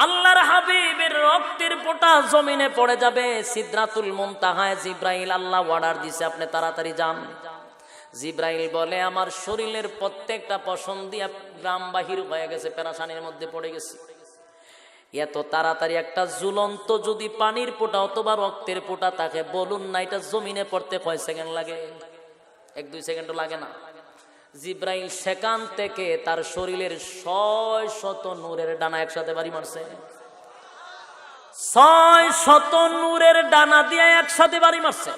আল্লাহর হাবিবের রক্তের ফোঁটা জমিনে পড়ে যাবে। সিদরাতুল মুনতাহায় জিব্রাইল আল্লাহ অর্ডার দিছে আপনি তাড়াতাড়ি যান। জিব্রাইল বলে আমার শরীরের প্রত্যেকটা পশম দিয়া গ্রাম বাহির হয়ে গেছে, পেরেশানির মধ্যে পড়ে গেছে। এত তাড়াতাড়ি একটা ঝুলন্ত যদি পানির ফোঁটা অথবা রক্তের ফোঁটা তাকে বলুন না, এটা জমিনে পড়তে কয় সেকেন্ড লাগে? 1-2 সেকেন্ডও লাগে না। জিব্রাইল সেখান থেকে তার শরীরের 600 নূরের ডানা একসাথে বাড়ি মারছে। 600 নূরের ডানা দিয়ে একসাথে বাড়ি মারছে।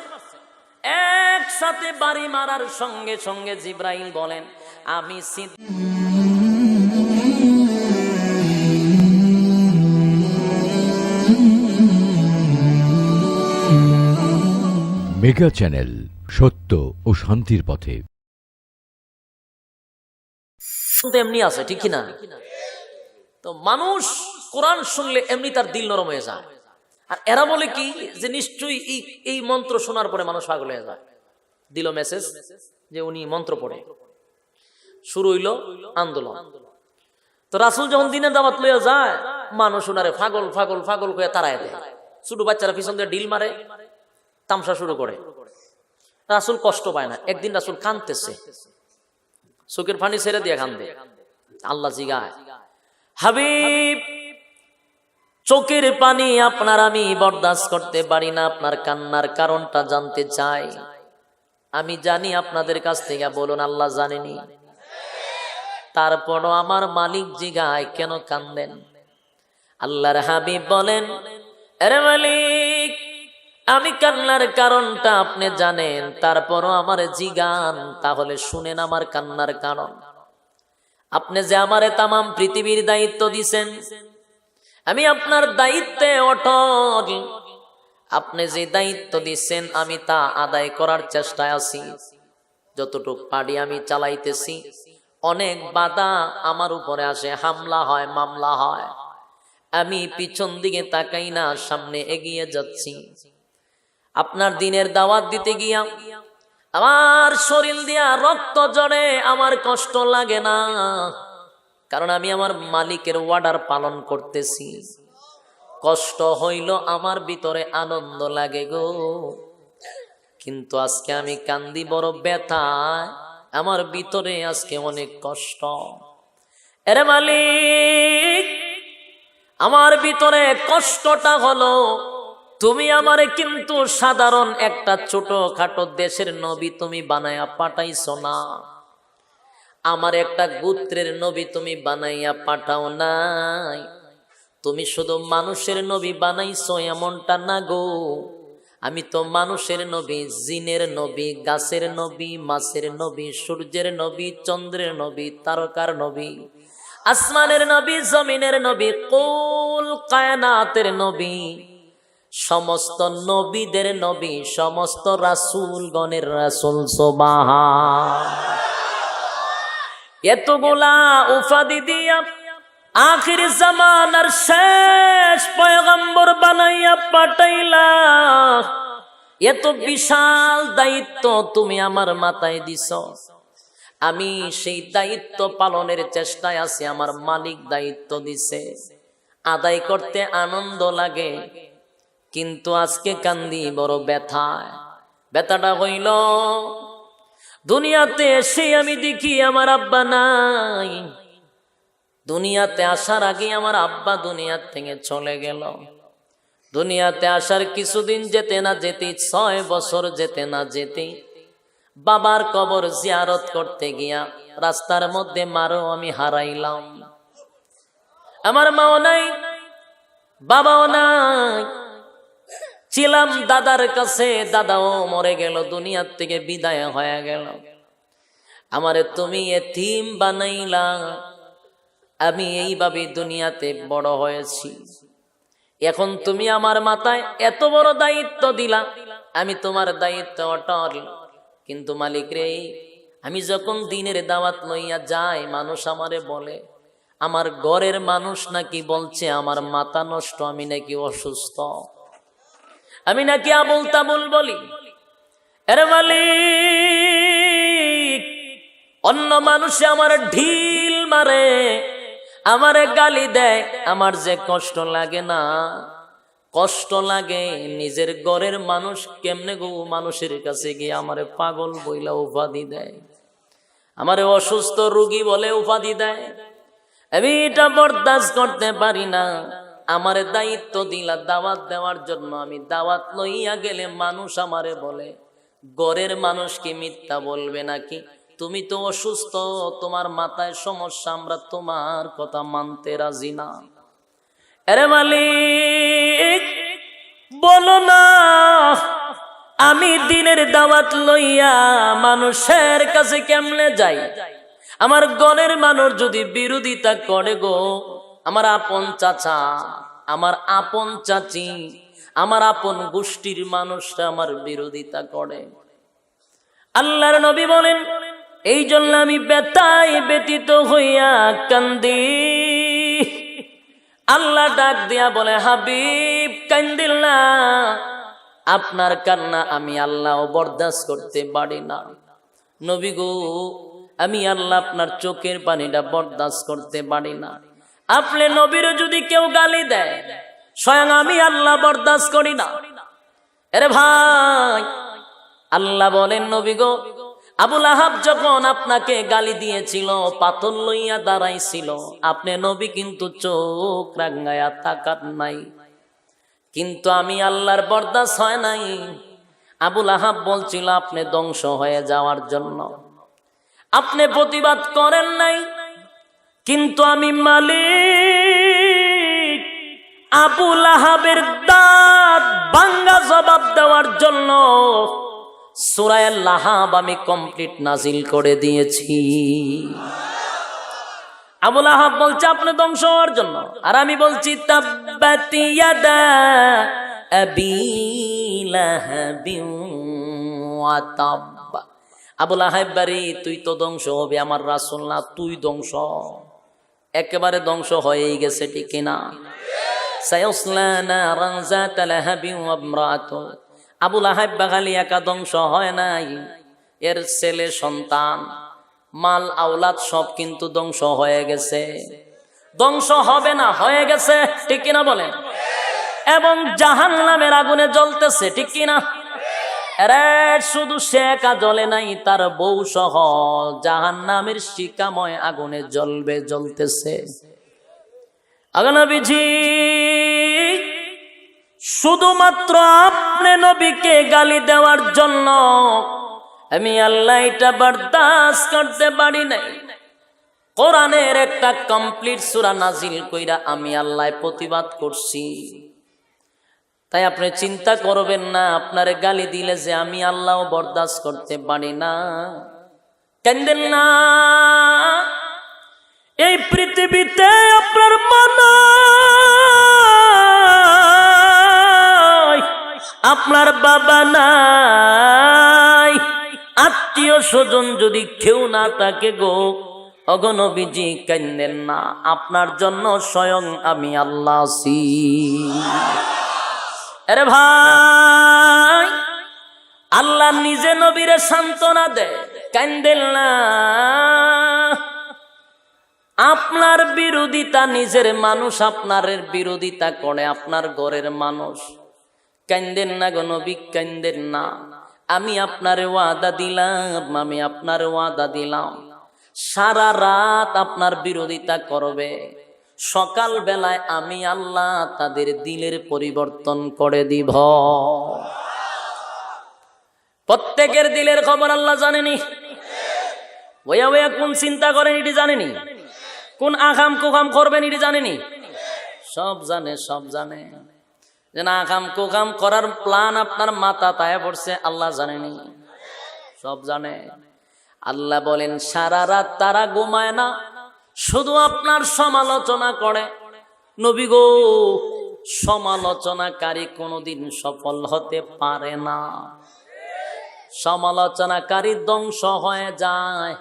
একসাথে বাড়ি মারার সঙ্গে সঙ্গে জিব্রাইল বলেন আমি মেগা চ্যানেল, সত্য ও শান্তির পথে। এমনি আছে ঠিক কিনা? তো মানুষ কোরআন শুনলে এমনি তার দিল নরম হয়ে যায়। আর এরা বলে কি যে নিশ্চয়ই এই মন্ত্র শোনার পরে মানুষ পাগল হয়ে যায়। দিল মেসেজ যে উনি মন্ত্র পড়ে। শুরু হইল আন্দোলন। তো রাসূল যখন দিনের দাওয়াত লইয়া যায়, মানুষ ওনারে পাগল পাগল পাগল করে তাড়ায় দেয়। ছোট বাচ্চারা পিছন দিয়ে ঢিল মারে, তামসা শুরু করে। রাসূল কষ্ট পায় না। একদিন রাসূল কাঁদতেছে, চোখের পানি ছেড়ে দিয়ে কান্দে। আল্লাহ জিগায় হাবিব চোখের পানি আপনার আমি বরদাস্ত করতে পারি না, আপনার কান্নার কারণটা জানতে চাই। আমি জানি আপনাদের কাছ থেকে বলুন, আল্লাহ জানেনি। তারপরও আমার মালিক জিগায় কেন কান্দেন? আল্লাহর হাবিব বলেন আরে মালিক আমি কান্নার কারণটা আপনি জানেন, তারপরও আমার জিগান, তাহলে শুনেন আমার কান্নার কারণ। আপনি যে আমারে তামাম পৃথিবীর দায়িত্ব দিছেন, আমি আপনার দায়িত্বে অটল। আপনি যে দায়িত্ব দিচ্ছেন আমি তা আদায় করার চেষ্টায় আছি। যতটুক পারি আমি চালাইতেছি। অনেক বাধা আমার উপরে আসে, হামলা হয়, মামলা হয়। আমি পিছন দিকে তাকাই না, সামনে এগিয়ে যাচ্ছি। আপনার দিনের দাওয়াত দিতে গিয়া আমার শরীর দিয়া রক্ত ঝরে, আমার কষ্ট লাগে না, কারণ আমি আমার মালিকের অর্ডার পালন করতেছি। কষ্ট হইল আমার ভিতরে আনন্দ লাগে গো, কিন্তু আজকে আমি কান্দি বড় ব্যথায়, আমার ভিতরে আজকে অনেক কষ্ট। আরে মালিক আমার ভিতরে কষ্টটা হলো তুমি আমারে কিন্তু সাধারণ একটা ছোটখাটো দেশের নবী তুমি বানাইয়া পাঠাইছো না, আমার একটা গোত্রের নবী তুমি বানাইয়া পাঠাও নাই। তুমি শুধু মানুষের নবী বানাইছো এমনটা না গো, আমি তো মানুষের নবী, জিনের নবী, গাছের নবী, মাছের নবী, সূর্যের নবী, চন্দ্রের নবী, তারকার নবী, আসমানের নবী, জমিনের নবী, কুল কায়নাতের নবী, সমস্ত নবীদের নবী, সমস্ত রাসূলগণের রাসূল। সুবহান। এতগুলা উপাধি দিয়া আখির জামানার শেষ পয়গম্বর বানাইয়া পাঠাইলা, এত বিশাল দায়িত্ব তুমি আমার মাথায় দিছ। আমি সেই দায়িত্ব পালনের চেষ্টায় আছি, আমার মালিক দায়িত্ব দিছে, আদায় করতে আনন্দ লাগে, কিন্তু আজকে কান্দি বড় ব্যথায়। ব্যথাটা হইল দুনিয়াতে এসে আমি দেখি আমার আব্বা নাই। দুনিয়াতে আসার আগে আমার আব্বা দুনিয়া থেকে চলে গেল। দুনিয়াতে আসার কিছুদিন যেতে না যেতে, 6 বছর যেতে না যেতে, বাবার কবর জিয়ারত করতে গিয়া রাস্তার মধ্যে মারও আমি হারাইলাম। আমার মাও নাই, বাবাও নাই, ছিলাম দাদার কাছে, দাদাও মরে গেল, দুনিয়ার থেকে বিদায় হয়ে গেল। আমারে তুমি এতিম বানাইলা, আমি এইভাবে দুনিয়াতে বড় হয়েছি। এখন তুমি আমার মাথায় এত বড় দায়িত্ব দিলা, আমি তোমার দায়িত্ব অটল। কিন্তু মালিক রে, আমি যখন দিনের দাওয়াত লইয়া যাই, মানুষ আমারে বলে, আমার ঘরের মানুষ নাকি বলছে আমার মাথা নষ্ট, আমি নাকি অসুস্থ, আমি নাকি আবুল তাবুল বলি। আরে মালিক, অন্য মানুষে আমার ঢিল মারে, আমারে গালি দেয়, আমার যে কষ্ট লাগে না, কষ্ট লাগে নিজের ঘরের মানুষ কেমনে গো মানুষের কাছে গিয়ে আমারে পাগল বইলা উপাধি দেয়, আমারে অসুস্থ রোগী বলে উপাধি দেয়। আমি এটা বরদাস্ত করতে পারি না। আমারে দায়িত্ব দিলা দাওয়াত দেওয়ার জন্য, আমি দাওয়াত লইয়া গেলে মানুষ আমারে বলে, ঘরের মানুষ কি মিথ্যা বলবে নাকি? তুমি তো অসুস্থ, তোমার মাথায় সমস্যা, আমরা তোমার কথা মানতে রাজি না। আরে মালিক বলো না, আমি দিনের দাওয়াত লইয়া মানুষের কাছে কেমনে যাই? আমার ঘরের মানুষ যদি বিরোধিতা করে গো, আমার আপন চাচা, আমার আপন চাচি, আমার আপন গোষ্ঠীর মানুষরা আমার বিরোধিতা করে। আল্লাহর নবী বলেন, এই জন্য আমি ব্যথায় ব্যতীত হইয়া কান্দি। আল্লাহ ডাক দিয়া বলে, হাবিব কান্দিল না, আপনার কান্না আমি আল্লাহ বরদাস্ত করতে পারি না। নবী গো, আমি আল্লাহ আপনার চোখের পানিটা বরদাস্ত করতে পারি না। আপনি নবীর যদি কেউ গালি দেয়, স্বয়ং আমি আল্লাহ বরদাস্ত করি না। আরে ভাই, আল্লাহ বলেন, নবী গো, আবুল আহাব যখন আপনাকে গালি দিয়েছিল, পাথর লইয়া দাঁড়াইছিল, আপনি নবী কিন্তু চোখ রাঙ্গায়া তাকাত নাই, কিন্তু আমি আল্লাহর বরদাস্ত হয় নাই। আবুল আহাব বলছিল আপনি ধ্বংস হয়ে যাওয়ার জন্য, আপনি প্রতিবাদ করেন নাই, কিন্তু আমি মালিক আবুল আহাবের দাঁত ভাঙ্গা জবাব দেওয়ার জন্য সূরা আল-লাহাব আমি কমপ্লিট নাজিল করে দিয়েছি। আবুল আহাব বলছে আপনি ধ্বংস হওয়ার জন্য, আর আমি বলছি তাব্বাত ইয়াদা আবি লাহাবিন ওয়া তাব। আবুল আহাব বাড়ি, তুই তো ধ্বংস হবে, আমার রাসূল না, তুই ধ্বংস, একেবারে ধ্বংস হয়েই গেছে, ঠিক না? সায়াসলা নারান যাতা লাহাবিন ওয়া ইমরাতুহু। আবুল আহাব বাগালি একা ধ্বংস হয় নাই, এর ছেলে সন্তান মাল আওলাদ সব কিন্তু ধ্বংস হয়ে গেছে। ধ্বংস হবে না, হয়ে গেছে, ঠিক কিনা বলেন? এবং জাহান্নামের আগুনে জ্বলতেছে, ঠিক কিনা? আরে শুধু সে একা জ্বলে নাই, তার বউ সহ জাহান্নামের শিকাময় আগুনে জ্বলবে, জ্বলতেছে। নবীজি শুধুমাত্র আপনি নবীকে গালি দেওয়ার জন্য আমি আল্লাহ এটা বরদাস্ত করতে পারি নাই। কোরআনের একটা কমপ্লিট সূরা নাজিল কইরা আমি আল্লাহ প্রতিবাদ করছি। তাই আপনি চিন্তা করবেন না, আপনার গালি দিলে যে আমি আল্লাহ বরদাস্ত করতে পারি না। কান্দেন না, এই পৃথিবীতে আপনার মানা, আপনার বাবা নাই, আত্মীয় স্বজন যদি কেউ না থাকে গো, ওগো নবীজি কান্দেন না, আপনার জন্য স্বয়ং আমি আল্লাহ আছি। আরে ভাই, আল্লাহ নিজে নবীরে সান্ত্বনা দেয়, কান্দেন না। আপনার বিরোধিতা নিজের মানুষ আপনার বিরোধিতা করে, আপনার ঘরের মানুষ, কান্দেন না গো নবী, কান্দেন না। আমি আপনার ওয়াদা দিলাম, আমি আপনার ওয়াদা দিলাম, সারা রাত আপনার বিরোধিতা করবে, সকাল বেলায় আমি আল্লাহ তাদের দিলের পরিবর্তন করে দিব। প্রত্যেকের দিলের খবর আল্লাহ জানেনি, ওয়া ওয়া কোন চিন্তা করেন এটি জানেনি, কোন আকাম কুকাম করবেন এটি জানেনি, সব জানে, সব জানে। যে না আকাম কুকাম করার প্ল্যান আপনার মাথা তায়ে পড়ছে, আল্লাহ জানেনি, সব জানে। আল্লাহ বলেন সারা রাত তারা ঘুমায় না, শুধু আপনার সমালোচনা করে। নবী গো, সমালোচনাকারী কোনোদিন সফল হতে পারে না, সমালোচনাকারী ধ্বংস হয়ে যায়।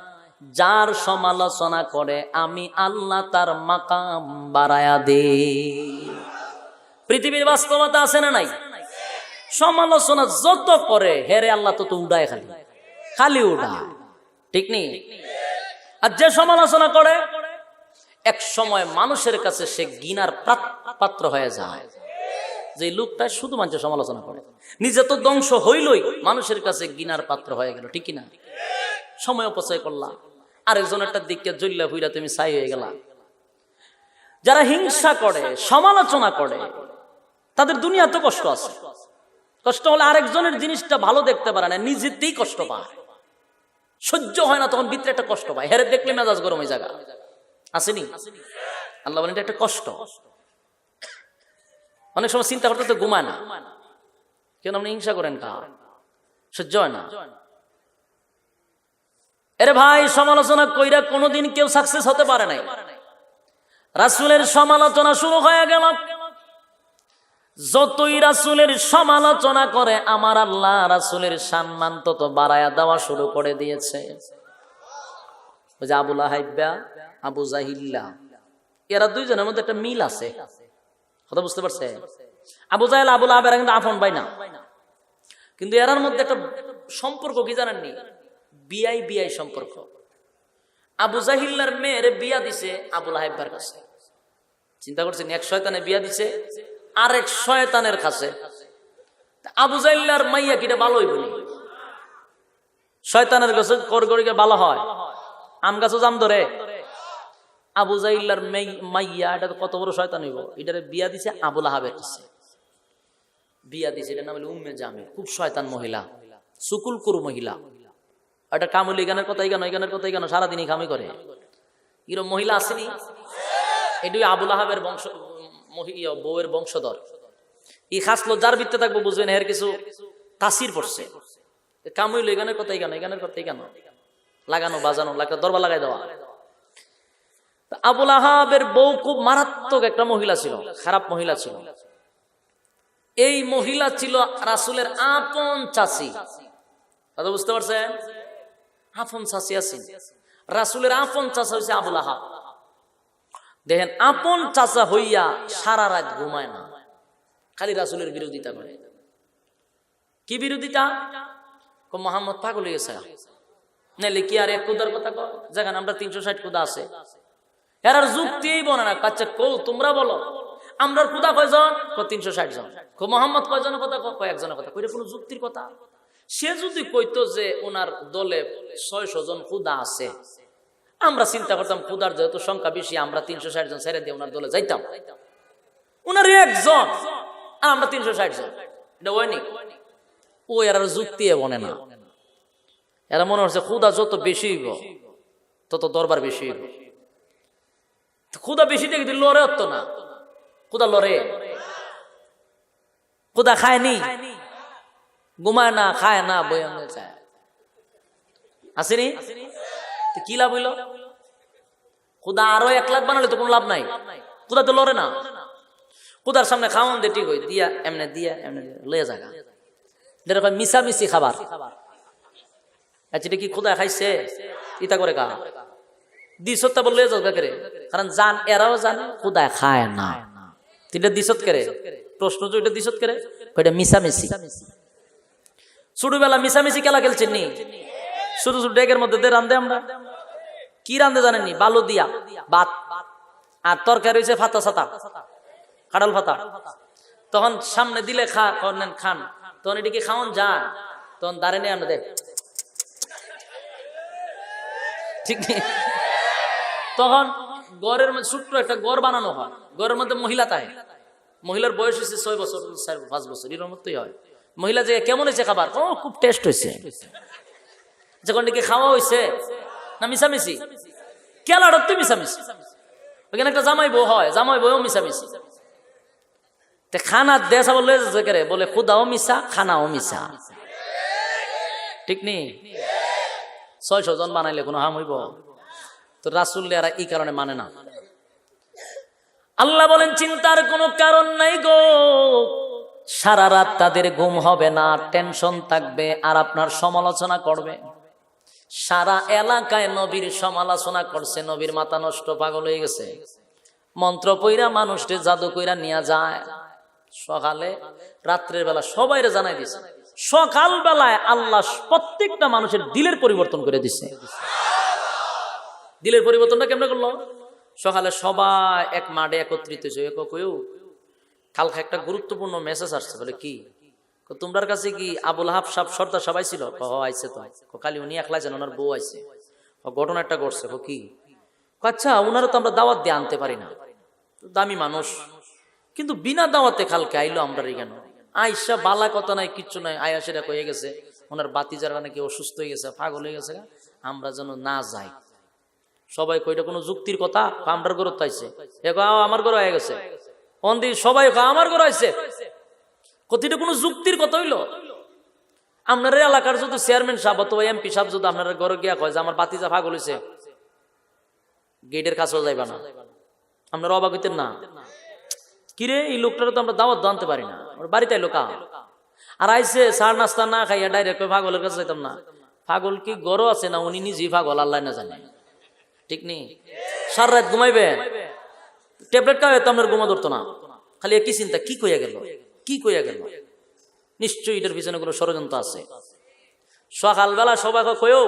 যার সমালোচনা করে আমি আল্লাহ তার মাকাম বাড়ায়া দেই। পৃথিবীর বাস্তবতা আছে না নাই? সমালোচনা যত করে হেরে আল্লাহ তত উড়ায়, খালি খালি উড়ায়, ঠিক নেই? আর যে সমালোচনা করে এক সময় মানুষের কাছে সে ঘৃণার পাত্র হয়ে যায়। যে লোকটা শুধু মানুষের সমালোচনা করে, নিজে তো ধ্বংস হইলই, মানুষের কাছে ঘৃণার পাত্র হয়ে গেল। ঠিক না? সময় অপচয় করলাম, আরেকজনেরটা দিকে জ্বললা ভুইরা তুমি ছাই হয়ে গেলা। যারা হিংসা করে, সমালোচনা করে, তাদের দুনিয়াতে কষ্ট আছে। কষ্ট হলে আরেকজনের জিনিসটা ভালো দেখতে পারে না, নিজেতেই কষ্ট পায়, সহ্য হয় না, তখন ভিতরে একটা কষ্ট পায়। হেরে দেখলে মেজাজ গরম হয়ে জায়গা আসেনি? আল্লাহ বলেন এটা একটা কষ্ট। অনেক সময় চিন্তা করতে তো ঘুমায় না, কেন আপনি হিংসা করেন? কার সহ্য হয় না? এরে ভাই, সমালোচনা কইরা কোনোদিন কেউ সাকসেস হতে পারে নাই। রাসূলের সমালোচনা শুরু হয়ে গেল, যতই রাসূলের সমালোচনা করে আমার আল্লাহ রাসূলের সম্মান তত বাড়ায়া দেওয়া শুরু করে দিয়েছে। ওই যে আবু লাহাইবা, আবু জাহিল্লা, এরা দুইজনের মধ্যে একটা মিল আছে, কথা বুঝতে পারছে? আবু জাহেল, আবু লাহাব এরা কিন্তু আপন ভাই না, কিন্তু এরার মধ্যে একটা সম্পর্ক কি জানেননি? বিয়াই বিয়াই সম্পর্ক। আবু জাহিল্লার মেয়ের বিয়া দিছে আবু লাহাইবার কাছে। চিন্তা করছেন, এক শয়তানে বিয়া দিছে আরেক শয়তানের কাছে। আবু জাহিল্লার মাইয়া কিটা ভালোই বলি, শয়তানের কাছে করগড়িকে ভালো হয়, আম গাছও জাম ধরে। আবু জাহিল্লার মাইয়া, এটা তো কত বড় শয়তান হইব, এটারে বিয়া দিছে আবু লাহাবের কাছে। বিয়া দিছে, এটার নাম হলো উম্মে জামিল, খুব শয়তান মহিলা, সুকুলকুর মহিলা। এটা কামুল, এই গানের কথাই গানো, এই গানের কথাই গানো, সারাদিনই কামি করে। এরকম মহিলা আসেনি? এটাই আবু লাহাবের বংশ, বউয়ের বংশধর। এই খাসলো যার ভিত্তে থাকবো বুঝবেন এর কিছু তাসির পড়ছে। কামুল, এই গানের কথাই গানো, এই গানের কথাই গানো, লাগানো বাজানো, দরবার লাগাই দেওয়া। আবু লাহাবের বউ খুব মারাত্মক একটা মহিলা ছিল, খারাপ মহিলা ছিল। এই মহিলা ছিল রাসূলের আপন চাচি, কথা বুঝতে পারছেন? আপন চাচি আছেন, রাসূলের আপন চাচা হইছে আবু লাহাব। দেখেন, আপন চাচা হইয়া সারা রাত ঘুমায় না, খালি রাসূলের বিরোধিতা করে। কি বিরোধিতা? মোহাম্মদ পাগল হয়ে গেছে, নাইলে কি আর এক খুদার কথা কয়, যেখানে আমরা 360 খুদা আছে। এরার যুক্তিই বনে না। কাচ্চা কো তোমরা বলো আমরার খুদা কয়জন? 360 জন। মোহাম্মদ কয়জনের কথা? কয় একজনের কথা। কইটা কোনো যুক্তির কথা? সে যদি কইতো যে ওনার দলে 600 জন খুদা আছে, আমরা চিন্তা করতাম খুদার যেহেতু সংখ্যা বেশি, আমরা 360 জন ছেড়ে দিয়ে ওনার দলে যাইতাম। ওনার একজন আর আমরা 360 জন, এটা হয়নি। ও এরার যুক্তি বনে না। এরা মনে হচ্ছে খুদা যত বেশি হইব তত দরবার বেশি হইব। খুদা বেশি দেখি লড়ে হতো না, খুদা লড়ে। খুদা খায়নি, ঘুমায় না, খায় না, বই চায়, আসেনি? কি লাভ হইল? খুদা আরো 1 লাখ বানালে তো কোনো লাভ নাই। খুদা তো লড়ে না। খুদার সামনে খাওয়ান দে, ঠিক হই দিয়া এমনে দিয়া এমনে লয়ে জায়গা, যেরকম মিশামিশি খাবার। আচ্ছা, এটা কি খুদা খাইছে? ইতা করে কা দিশত বললে যাও করে, কারণ জান এরাও জানে খুদা খায় না। তিনটা দিশত করে প্রশ্ন, যে ওইটা দিশত করে, ওইটা মিশামিশি। ছোটবেলা মিশামিশি খেলা খেলছেন নি? শুধু শুধু ডেকের মধ্যে রান্ধে আমরা কি রান্ধে জানেননি? বালু দিয়া ভাত, আর তরকারি হয়েছে ফাতা সাতা, কাঁঠাল ফাতা। তখন সামনে দিলে খান, তখন এটিকে খাওয়ান যায়, তখন দাঁড়ে নেই আমরা দেখ, ঠিক নেই? তখন গড়ের মধ্যে ছোট্ট একটা গড় বানানো হয়, গড়ের মধ্যে মহিলা তাই, মহিলার বয়স হয়েছে 6 বছর 5 বছর, এর মধ্যেই হয়। মহিলা যে কেমন হয়েছে খাবার? ও খুব টেস্ট হয়েছে। যখন নাকি খাওয়া হয়েছে না মিশামিশি, কেলাটা তুই মিশামিশি। ওখানে একটা জামাই বউ হয়, জামাই বউও মিশামিশি। খানা দেশা বললে বলে খুদাও মিশা, খানাও মিশা, ঠিক নেই? 600 জন বানাইলে কোনো হাম হইব? তো রাসূল এরা এই কারণে মানে না। আল্লাহ বলেন চিন্তার কোনো কারণ নাই গো, সারা রাত তাদের ঘুম হবে না, টেনশন থাকবে, আর আপনার সমালোচনা করবে। সারা এলাকায় নবীর সমালোচনা করছে, নবীর মাথা নষ্ট, পাগল হয়ে গেছে। মন্ত্র পইরা মানুষকে জাদু কইরা নিয়ে যায়। সকালে রাত্রের বেলা সবাইরে জানাই দিছে, সকাল বেলায় আল্লাহ প্রত্যেকটা মানুষের দিলের পরিবর্তন করে দিছে। দিলের পরিবর্তনটা কেমনে করলো? সকালে সবাই এক মাঠে একত্রিত হয়েছে, কালকে একটা গুরুত্বপূর্ণ মেসেজ আসছে। বলে কি? তোমরার কাছে কি আবুল হাব সাহেব সর্দার সবাই ছিল? আইছে তো কালি উনি একলা যেন, ওনার বউ আইছে। ঘটনা একটা ঘটছে। কি? আচ্ছা, ওনারও তো আমরা দাওয়াত দিয়ে আনতে পারি না, দামি মানুষ, কিন্তু বিনা দাওয়াতে কালকে আইলো আমরা কেন? আইসা বালা কথা নাই, কিচ্ছু নাই, আয়াসেরা কয়ে গেছে ওনার বাতি যারা নাকি অসুস্থ হয়ে গেছে, পাগল হয়ে গেছে, আমরা যেন না যাই। সবাই কইটা কোনো যুক্তির কথা? আমরার ঘর আইছে, আমার ঘর হয়ে গেছে, সবাই আমার ঘর আইছে, কতিটা কোনো যুক্তির কথা হইলো? আপনার এলাকার যদি চেয়ারম্যান সাহেব অথবা এমপি সাহেব যদি আপনার ঘরে গিয়া কয় যে আমার বাতিজা পাগল হয়েছে, গেটের কাছেও যাইবা না, আপনারা অবাক হইতেন না? কিরে, এই লোকটারও তো আমরা দাওয়াত আনতে পারি না, বাড়িতে লোক আর আইসে সার নাস্তা না খাইয়া ডাইরেক্ট পাগলের কাছে যাইতাম না। পাগল কি গরো আছে না উনি নিজেই পাগল, আল্লাহ না জানে, ঠিক নেই? সারা রাত ঘুমাইবেন, ট্যাবলেট খাওয়া তো আপনার ঘুমা ধরতো না, খালি একই চিন্তা, কি কইয়া গেল, কি কইয়া গেল। নিশ্চয়ই এটার পিছনে কোনো ষড়যন্ত্র আছে। সকালবেলা সবাই কয়েও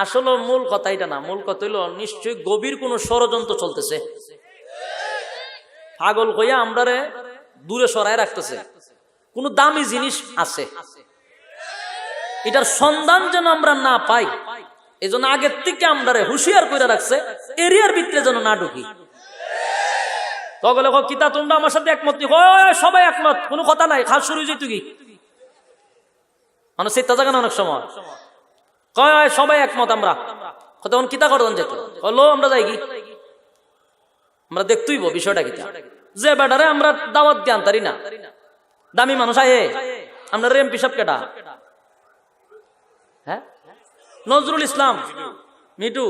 আসলে মূল কথা এটা না, মূল কথা হইল নিশ্চয়ই গভীর কোনো ষড়যন্ত্র চলতেছে। পাগল কইয়া আমরারে দূরে সরায় রাখতেছে, কোন দামি জিনিস আছে, এটার সন্ধান যেন আমরা না পাই, এজন্য আগের থেকে আমরারে হুঁশিয়ার করে রাখছে, এরিয়ার ভিতরে যেন না ঢুকি। তখন কিতা তোমরা আমার সাথে একমত? সবাই একমত, কোনো কথা নাই, খাস শুরু যেত কি মানুষ চিন্তা জাগানো অনেক সময় কয় সবাই একমত আমরা, তখন কিতা করতেন যেত, হলো আমরা যাই কি, আমরা দেখতেইব বিষয়টা কিতা, যে বেটারে আমরা দাওয়াত দিয়ে আনতারি না, দামি মানুষ আয়ে, আমরা এমপি সাহেব কেটা, হ্যাঁ নজরুল ইসলাম মিটু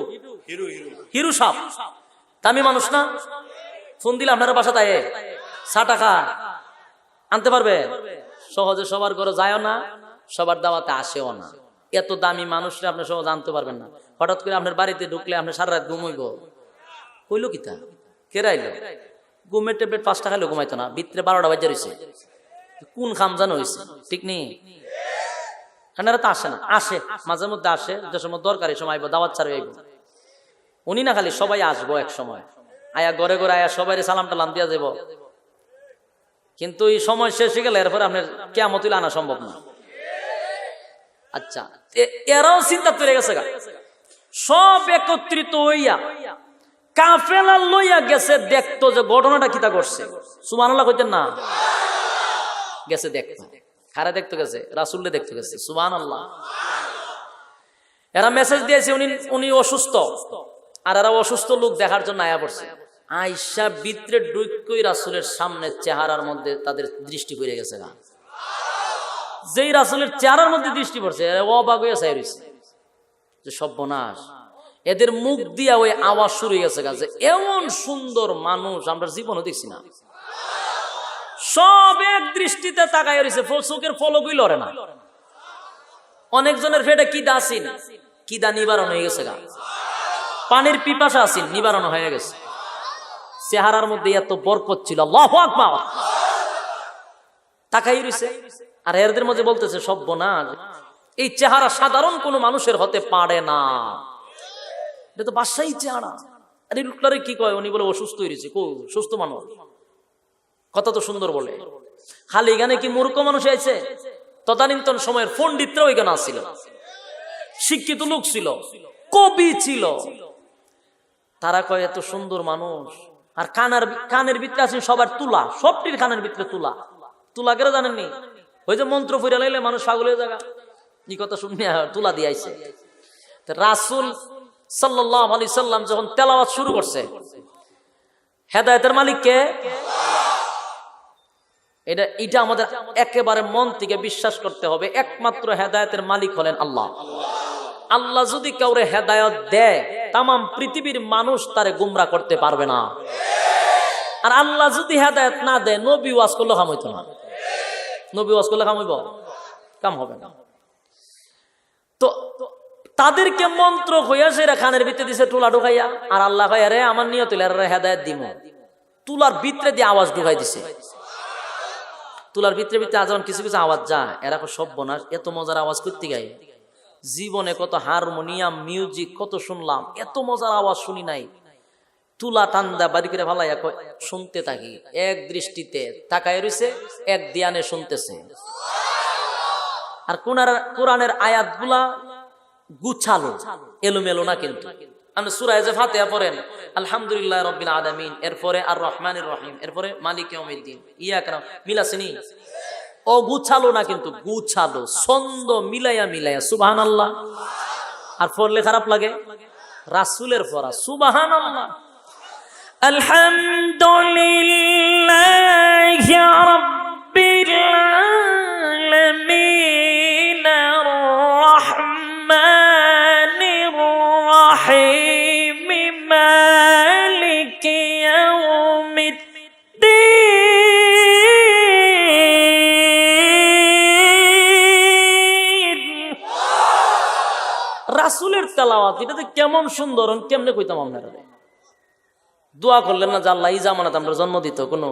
হিরু সাহেব, দামি মানুষ না? ফোন দিলে আপনারা বাসা তাই ৬০ টাকা আনতে পারবে? সহজে সবার ঘরে যায়ও না, সবার দাওয়াতে আসেও না। এত দামি মানুষরা আপনি সহজে আনতে পারবেন না। হঠাৎ করে আপনার বাড়িতে ঢুকলে আপনি সারা রাত ঘুমাইব, কইল কিতা, কেরাইল ঘুমের ট্যাবলেট ৫ টাকা ঘুমাইতো না, ভিতরে ১২টা বাজে রয়েছে, কোন খামজানো হয়েছে, ঠিক নেই? এনারা তো আসে না, আসে মাঝে মধ্যে আসে, যে সময় দরকারি সময় আইব, দাওয়াত ছাড়ে আইব। উনি না খালি সবাই আসবো এক সময়, আয়া ঘরে ঘরে আয়া সবাই সালাম টালাম দিয়া যাব, কিন্তু এই সময় শেষ হয়ে গেলে এরপরে আপনার কিয়ামত আনা সম্ভব না। আচ্ছা, এরাও চিন্তা করে গেছে, সব একত্রিত হইয়া কাফেলা লইয়া গেছে দেখতো যে ঘটনাটা কিতা করছে। সুবহানাল্লাহ কইতেন না? গেছে দেখতো, কারা দেখতে গেছে? রাসূলকে দেখতে গেছে। সুবহানাল্লাহ। এরা মেসেজ দিয়েছে উনি অসুস্থ, আর এরা অসুস্থ লোক দেখার জন্য আয়া পড়ছে। আয়েশা ভিতরে ঢুকই রাসূলের সামনে চেহারার মধ্যে তাদের দৃষ্টি পড়ে গেছে। যেই রাসূলের চেহারার মধ্যে দৃষ্টি পড়ছে, অবাক হয়ে চাই রইছে যে সর্বনাশ, এদের মুখ দিয়া ওই আওয়াজ শুরু হয়ে গেছে যে এমন সুন্দর মানুষ আমরা জীবনে দেখছি না। সব এক দৃষ্টিতে তাকায় রয়েছে, চোখের ফলকই লড়ে না। অনেকজনের পেটে কিদা আসিন, কিদা নিবারণ হয়ে গেছে, পানির পিপাসা আসিন নিবারণ হয়ে গেছে। চেহারার মধ্যে এত বরকত ছিল, আল্লাহু আকবার, তাকাই রয়েছে। আর এদের মধ্যে বলতেছে সর্বনাশ, এই চেহারা সাধারণ কোন মানুষের হতে পারে না, এটা তো বাদশাহী চেহারা। আর এই লোকটারে কি কয়? উনি বলে অসুস্থ হয়েছে। সুস্থ মানুষ, কথা তো সুন্দর বলে। খালি এখানে কি মূর্খ মানুষ আছে? তদানীন্তন সময়ের পণ্ডিতরা ওইখানে আসছিল, শিক্ষিত লোক ছিল, কবি ছিল। তারা কয় এত সুন্দর মানুষ, আর কানের ভিতরে আছে সবার তুলা, সবটির কানের ভিতরে তুলা। তুলা কেন জানেননি? ওই যে মন্ত্র ফুরা লাইলে মানুষ পাগল হয়ে যাগা, এই কথা শুনে তুলা দিয়ে আইছে। রাসূল সাল্লাল্লাহু আলাইহি সাল্লাম যখন তেলাওয়াত শুরু করছে, হেদায়েতের মালিক কে? এটা আমাদের একেবারে মন থেকে বিশ্বাস করতে হবে। একমাত্র হেদায়েতের মালিক হলেন আল্লাহ। আল্লাহ যদি কাউরে হেদায়েত দেয়, তাম পৃথিবীর মানুষ তারে গুমরা করতে পারবে না। আর আল্লাহ যদি হেদায়েত না দেয়, নবী ওয়াজ করলে কাম হইতো না। নবী ওয়াজ করলে কাম হইব? কাম হবে না। তো তাদেরকে মন্ত্র হইয়া সেরা খানের ভিতরে দিছে তুলা ঢুকাইয়া, আর আল্লাহ কয় আরে আমার নিয়ত হইলে হেদায়েত দিব। তুলার ভিতরে দিয়ে আওয়াজ ঢুকাই দিছে। তুলার ভিতরে আজান কিছু কিছু আওয়াজ যায়, এরা সর্বনাশ, এত মজার আওয়াজ করতে গায়ে। জীবনে কত হারমোনিয়াম মিউজিক কত শুনলাম, এত মজার আওয়াজ শুনি নাই। তুলা টান্দা বাড়ি করে ভালাইয়া শুনতে থাকি, এক দৃষ্টিতে তাকায় রইছে, এক ধ্যানে শুনতেছে। আর কোরআনের আয়াতগুলা গুছালো, এলোমেলো না। কিন্তু আপনি সূরা ফাতিহা পড়েন, আলহামদুলিল্লাহ রাব্বিল আলামিন, এরপরে আর রহমানির রহিম, এরপরে মালিক ইয়াউমিদ্দিন, ইয়াকা মিলাসিনি, ও গুছালো না, কিন্তু গুছালো, ছন্দ মিলাইয়া মিলাইয়া সুবহানাল্লাহ। আর পড়লে খারাপ লাগে? রাসূলের পড়া সুবহানাল্লাহ, আলহামদুলিল্লাহি রাব্বিল আলামিন, আর রহমানির রহিম, মালিক ইয়াউমিদ্দিন। রাসূলের তেলাওয়াত এটাতে কেমন সুন্দর, কেমনে কইতাম আপনারা? দোয়া করলেন না যে আল্লাহ এই জামানাতে আমরা জন্ম দিত, কোনো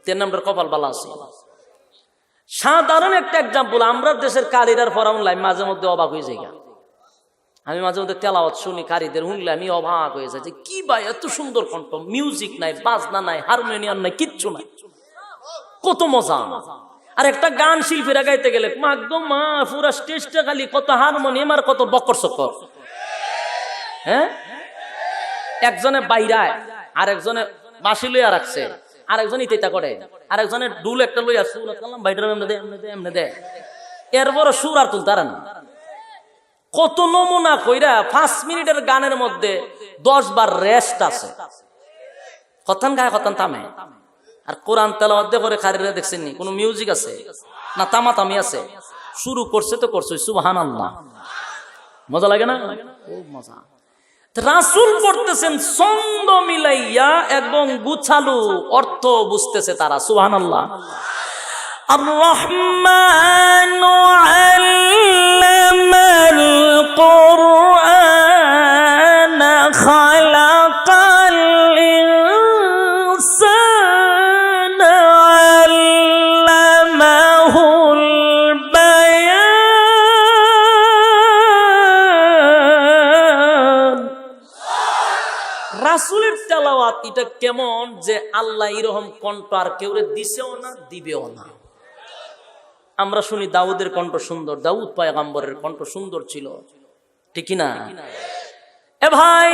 তেন আমরা কপাল বালা আছে? সাধারণ একটা এক্সাম্পল, আমরা দেশের কারিরার ফরাউন লাই মাঝে মধ্যে অবাক হয়ে যাই। আমি মাঝে মধ্যে তেলাওয়াত শুনি কারিদের, শুনলে আমি অবাক হয়ে যাই যে কি ভাই এত সুন্দর কণ্ঠ, মিউজিক নাই, বাজনা নাই, হারমোনিয়াম নাই, কিচ্ছু নাই, কত মজা। আর একটা গান শিল্পীরা গাইতে গেলে একদম মা পুরা স্টেজটা খালি কত হারমোনিয়াম আর কত বকর চক্কর। হ্যাঁ, একজনে বাইরায়, আরেকজনে বাঁশি লইয়া রাখছে, আরেকজন ইতেটা করে, আরেকজনে ডুল একটা লইয়া সুর করলাম বাইটার এমনে দে, এরপর সুর আর তুলতারা না। কত নমুনা কইরা 5 মিনিটের গানের মধ্যে 10 বার রেস্ট আছে, কতন গায় কতন থামে। আর কোরআন তেলাওয়াত করে খারিরা দেখছেন নি কোনো মিউজিক আছে না, তামাতামি আছে? শুরু করছে তো করছে সুবহানাল্লাহ, মজা লাগে না? খুব মজা। রাসূল পড়তেছেন ছন্দ মিলাইয়া এবং গুছালো, অর্থ বুঝতেছে তারা, সুবহানাল্লাহ। আর রহমানু আল্লামাল কুরআন খালাকাল ইনসানা আল্লামাহুল বায়ান। রাসূলের তেলাওয়াত এটা কেমন যে আল্লাহ এরকম কণ্ঠ আর কেউরে দিছেও না, দিবেও না। আমরা শুনি দাউদের কণ্ঠ সুন্দর, দাউদ পয়গম্বরের কণ্ঠ সুন্দর ছিল, ঠিক না? এ ভাই,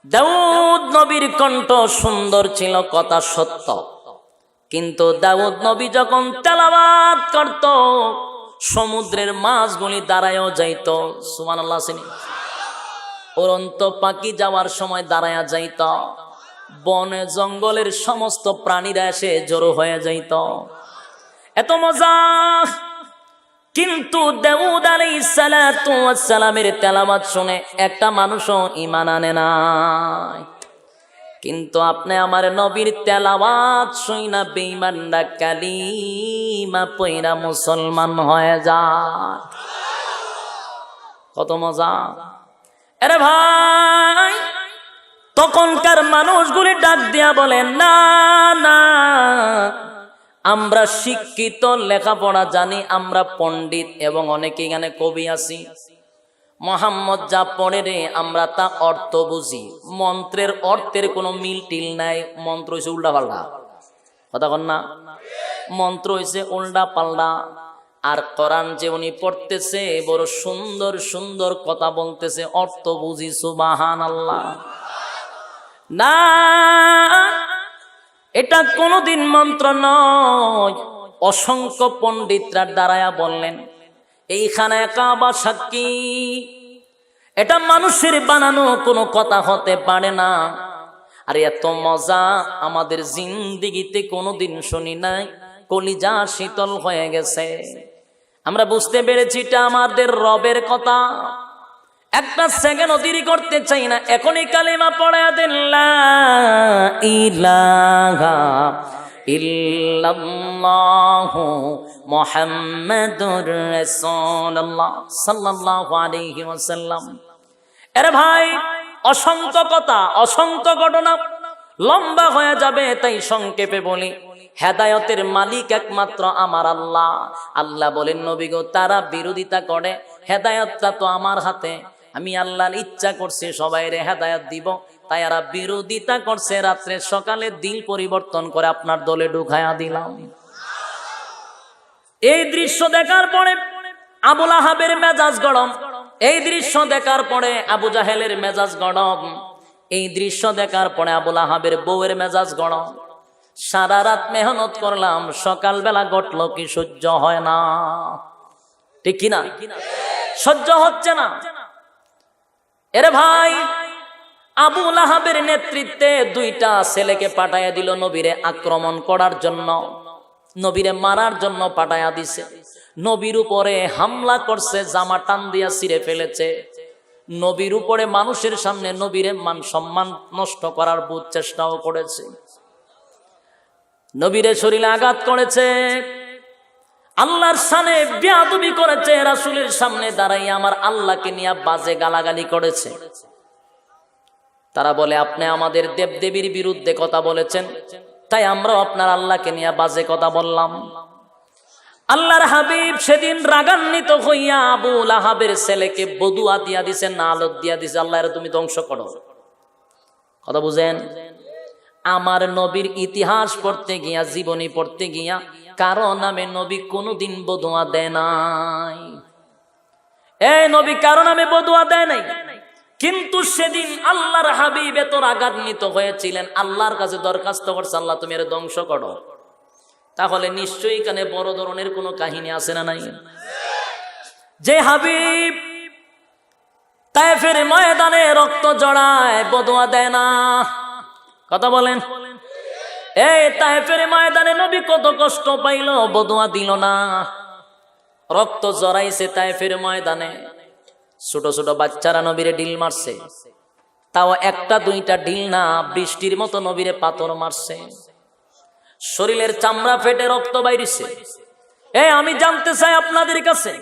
দাউদ নবীর কণ্ঠ সুন্দর ছিল, কথা সত্য। কিন্তু দাউদ নবী যখন তেলাওয়াত করত, সমুদ্রের মাছগুলি দাঁড়ায়ও যাইত, সুবহানাল্লাহ। উড়ন্ত পাখি যাওয়ার সময় দাঁড়ায়া যাইত, বনে জঙ্গলের সমস্ত প্রাণীরা এসে জড়ো হয়ে যাইত, এত মজা। কিন্তু দাউদ আলাইহিস সালাতু ওয়াস সালামের তেলাওয়াত শুনে একটা মানুষও ঈমান আনে নাই। কিন্তু আপনি আমার নবীর তেলাওয়াত শুইনা বেঈমানরা কালিমা পয়রা মুসলমান হয়ে যায়, কত মজা। আরে ভাই, তখনকার মানুষগুলি ডাক দিয়া বলেন, না না, আমরা শিক্ষিত, লেখাপড়া জানি, আমরা পণ্ডিত এবং অনেকে এখানে কবি আছি। মোহাম্মদ যা পড়ে রে আমরা তা অর্থ বুঝি, মন্ত্রের অর্থের কোনো মিল টিল নাই, মন্ত্র হয়েছে উল্টা পাল্টা, কথা কন না? মন্ত্র হয়েছে উল্টা পাল্টা। আর কোরআন যে উনি পড়তেছে বড় সুন্দর সুন্দর কথা বলতেছে, অর্থ বুঝি, সুবহানাল্লাহ। না, এটা কোনদিন মন্ত্র নয়। অসংখ্য পণ্ডিতরা দাঁড়ায়া বললেন, এইখানে কাবা সাক্ষী, এটা মানুষের বানানো কোনো কথা হতে পারে না। আর এত মজা আমাদের জিন্দেগিতে কোনোদিন শুনি নাই, কলিজা শীতল হয়ে গেছে। আমরা বুঝতে পেরেছি এটা আমাদের রবের কথা। একটা সেকেন্ড দেরি করতে চাই না, এখনই কালিমা পড়া দেন, লা ইলাহা ইল্লাল্লাহু মুহাম্মাদুর রাসূলুল্লাহ সাল্লাল্লাহু আলাইহি ওয়াসাল্লাম। আরে ভাই, অসংখ্য কথা, অসংখ্য ঘটনা, লম্বা হয়ে যাবে, তাই সংক্ষেপে বলি। হেদায়েতের মালিক একমাত্র আমার আল্লাহ। আল্লাহ বলেন, নবী গো, তারা বিরোধিতা করে, হেদায়েতটা তো আমার হাতে, আমি আল্লাহর ইচ্ছা করছি সবাইরে হেদায়েত দিব, তাই এরা বিরোধিতা করছে, রাত্রে সকালে দিল পরিবর্তন করে আপনার দলে ঢুকায়া দিলাম। এই দৃশ্য দেখার পরে আবুল আহাবের মেজাজ গরম, এই দৃশ্য দেখার পরে আবু জাহেলের মেজাজ গরম, এই দৃশ্য দেখার পরে আবুল আহাবের বউয়ের মেজাজ গরম। সারা রাত মেহনত করলাম, সকালবেলা ঘটলো কি সহ্য হয় না, ঠিক কিনা? সহ্য হচ্ছে না। এরে ভাই, আবুল আহাবের নেতৃত্বে দুইটা ছেলেকে পাঠাইয়া দিল নবীরে আক্রমণ করার জন্য, নবীরে মারার জন্য পাঠাইয়া দিছে। নবীর উপরে হামলা করছে, জামা টান দিয়া ছিঁড়ে ফেলেছে। নবীর উপরে মানুষের সামনে নবীরে মান সম্মান নষ্ট করার বহুত চেষ্টাও করেছে। নবীরে শরীরে আঘাত করেছে, আল্লাহর সামনে বেয়াদবি করেছে, রাসূলের সামনে দাঁড়াইয়া আমার আল্লাহকে নিয়ে বাজে গালাগালি করেছে। তারা বলে আপনি আমাদের দেবদেবীর বিরুদ্ধে কথা বলেছেন, তাই আমরাও আপনার আল্লাহকে নিয়ে বাজে কথা বললাম। আল্লাহর হাবিব সেদিন রাগান্বিত হইয়া আবুল আহাবের ছেলেকে বদুয়া দিয়া দিছে, নালত দিয়া দিছে, আল্লাহরে তুমি ধ্বংস করো। কথা বুঝেন? আমার নবীর ইতিহাস পড়তে গিয়া, জীবনী পড়তে গিয়া কারো নামে নবী কোনোদিন বদুয়া দেয় নাই। এই নবী কারো নামে বদুয়া দেয় নাই, কিন্তু সেদিন আল্লাহর হাবিব এত রাগান্বিত হয়েছিলেন, আল্লাহর কাছে দরখাস্ত করছে, আল্লাহ তুমি এর ধ্বংস করো। তাহলে নিশ্চয়ই এখানে বড় ধরনের কোনো কাহিনী আছে না নাই? যে হাবিব তায়েফের ময়দানে রক্ত জড়ায়, বদুয়া দেয় না। কথা বলেন? এই তায়েফের ময়দানে নবী কত কষ্ট পাইল, বদুয়া দিল না। রক্ত জড়াইছে তায়েফের ময়দানে, ছোট ছোট বাচ্চারা নবীরে ঢিল মারছে, তাও একটা দুইটা ঢিল না, বৃষ্টির মতো নবীরে পাথর মারছে। শরীরের চামড়া ফেটে রক্ত বাইরিছে। আমি জানতে চাই আপনাদের কাছে,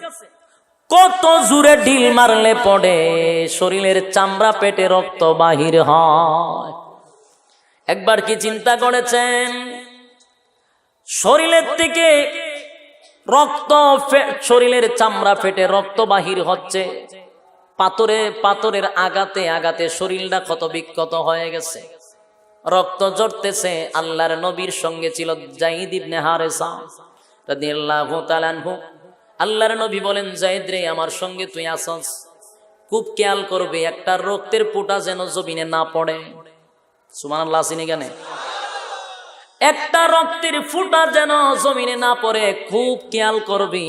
কত জোরে ঢিল মারলে পড়ে শরীরের চামড়া পেটে রক্ত বাহির হয়? একবার কি চিন্তা করেছেন? শরীরের থেকে রক্ত, শরীরের চামড়া ফেটে রক্ত বাহির হচ্ছে, পাথরের আঘাতে আঘাতে শরীরটা ক্ষত বিক্ষত হয়ে গেছে, রক্ত ঝরতেছে। আল্লাহর নবীর সঙ্গে ছিল যায়েদ ইবনে হারেসা রাদিয়াল্লাহু তাআলা আনহু। আল্লাহর নবী বলেন, যায়েদ রে, আমার সঙ্গে তুই আসস, খুব খেয়াল করবে একটা রক্তের ফোঁটা যেন জমিনে না পড়ে। সুবহানাল্লাহ, আসেনি কেন? একটা রক্তের ফোঁটা যেন জমিনে না পড়ে, খুব খেয়াল করবি।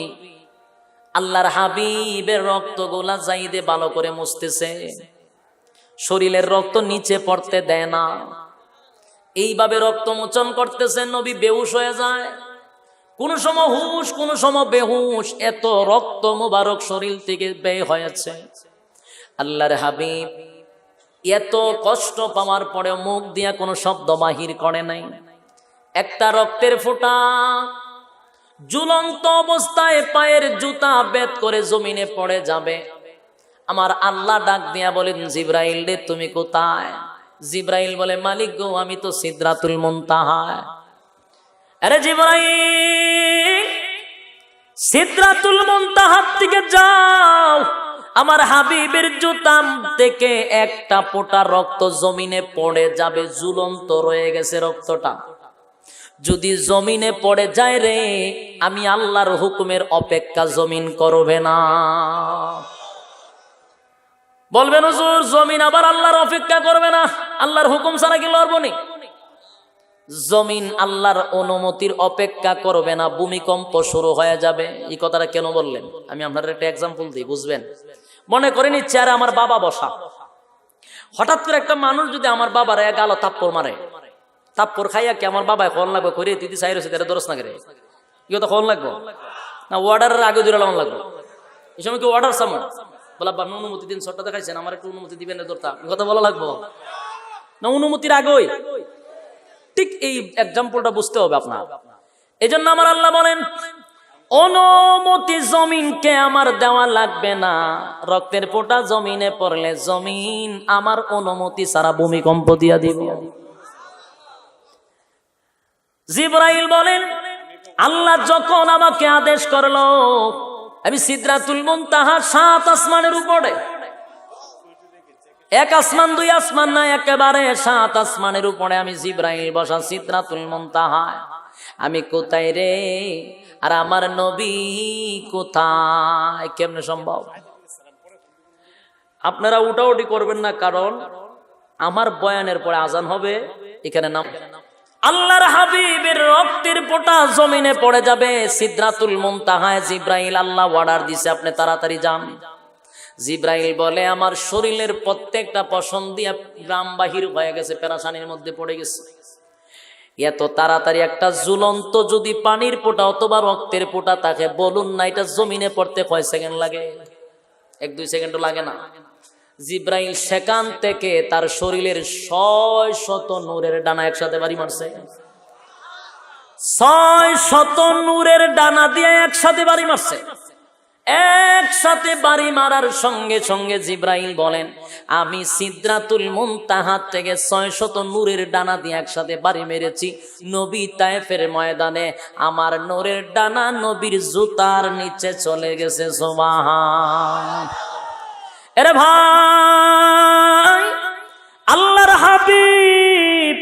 আল্লাহর হাবিবের রক্তগুলা যায়েদে ভালো করে মুছতেছে, শরীরের রক্ত নিচে পড়তে দেয় না। এইভাবে রক্ত মোচন করতেছে, নবী বেহুশ হয়ে যায়, কোন সময় হুশ, কোন সময় বেহুশ, এত রক্ত মুবারক শরীর থেকে বের হয়েছে। আল্লাহর হাবিব এত কষ্ট পাওয়ার পরেও মুখ দিয়া কোনো শব্দ বাহির করে নাই। একটা রক্তের ফোঁটা ঝুলন্ত অবস্থায় পায়ের জুতা বেদ করে জমিনে পড়ে যাবে। আমার আল্লাহ ডাক দিয়া বলেন, জিব্রাইল রে, তুমি কোথায়? জিব্রাইল বলে, মালিক গো, আমি তো সিদরাতুল মুনতাহা। আরে জিব্রাইল, সিদরাতুল মুনতাহার দিকে যাও, আমার হাবিবের জুতা থেকে একটা ফোঁটা রক্ত জমিনে পড়ে যাবে, ঝুলন্ত রয়ে গেছে রক্তটা। যদি জমিনে পড়ে যায় রে, আমি আল্লাহর হুকুমের অপেক্ষা জমিন করবে না। বলবেন হুজুর, জমিন আবার আল্লাহর অপেক্ষা করবে না? আল্লাহর হুকুম ছাড়া কি লড়বো নি? জমিন আল্লাহর অনুমতির অপেক্ষা করবে না, ভূমিকম্প শুরু হয়ে যাবে। এই কথাটা কেন বললেন? আমি আপনার একটা এক্সাম্পল দিই, বুঝবেন। মনে করেন চেয়ারে আমার বাবা বসা, হঠাৎ করে একটা মানুষ যদি আমার বাবার এক আলো থাপ্পড় মারে, থাপ্পড় খাইয়া কি আমার বাবায় ফোন লাগবে? করে দিদি চাই রয়েছে, তারা দরস না করে কি কথা ফোন লাগবো না? অর্ডারের আগে দূরে লাগবো। এই সময় কি অর্ডার সামন বলা, অনুমতি দিন, শর্টটা দেখাইছেন, আমার একটু অনুমতি দিবেন, ধরতাম কথা বলা লাগবো না? অনুমতির আগেই ঠিক এই এক্সাম্পলটা বুঝতে হবে আপনার। এই জন্য আমার আল্লাহ বলেন, অনুমতি জমিনকে আমার দেওয়া লাগবে না। রক্তের ফোঁটা জমিনে পড়লে জমিন আমার অনুমতি ছাড়া ভূমিকম্প দিয়া দিব। জিবরাইল বলেন, আল্লাহ যখন আমাকে আদেশ করলো, আমি সিদরাতুল মুনতাহা 7 আসমানের উপরে এক আসমান দুই আসমান না, একেবারে 7 আসমানের উপরে আমি জিব্রাইল বসা সিদরাতুল মুনতাহায়। আমি কোথায় রে, আর আমার নবী কোথায়? কেমনে সম্ভব? আপনারা উঠাউটি করবেন না, কারণ আমার বয়ানের পরে আজান হবে, এখানে নাম আল্লাহর হাবিবের রক্তের ফোঁটা জমিনে পড়ে যাবে সিদরাতুল মুনতাহায়। জিব্রাইল আল্লাহ অর্ডার দিছে আপনি তাড়াতাড়ি যান। জিব্রাইল বলে আমার শরীরের প্রত্যেকটা পশম দিয়া গ্রাম বাহির হয়ে গেছে, পেরাশানির মধ্যে পড়ে গেছে। এত তাড়াতাড়ি একটা ঝুলন্ত যদি পানির ফোঁটা অথবা রক্তের ফোঁটা তাকে বলুন না, এটা জমিনে পড়তে কয় সেকেন্ড লাগে? 1-2 সেকেন্ডও লাগে না। জিব্রাইল সেখান থেকে তার শরীরের 600 নূরের ডানা একসাথে বাড়ি মারছে। 600 নূরের ডানা দিয়ে একসাথে বাড়ি মারছে। একসাথে বাড়ি মারার সঙ্গে সঙ্গে জিব্রাইল বলেন আমি সিদরাতুল মুনতাহা থেকে 600 নূরের ডানা দিয়ে একসাথে বাড়ি মেরেছি নবী তায়েফের ময়দানে। আমার নূরের ডানা নবীর জুতার নিচে চলে গেছে। সুবহান। এরে ভাই, আল্লাহর হাবিব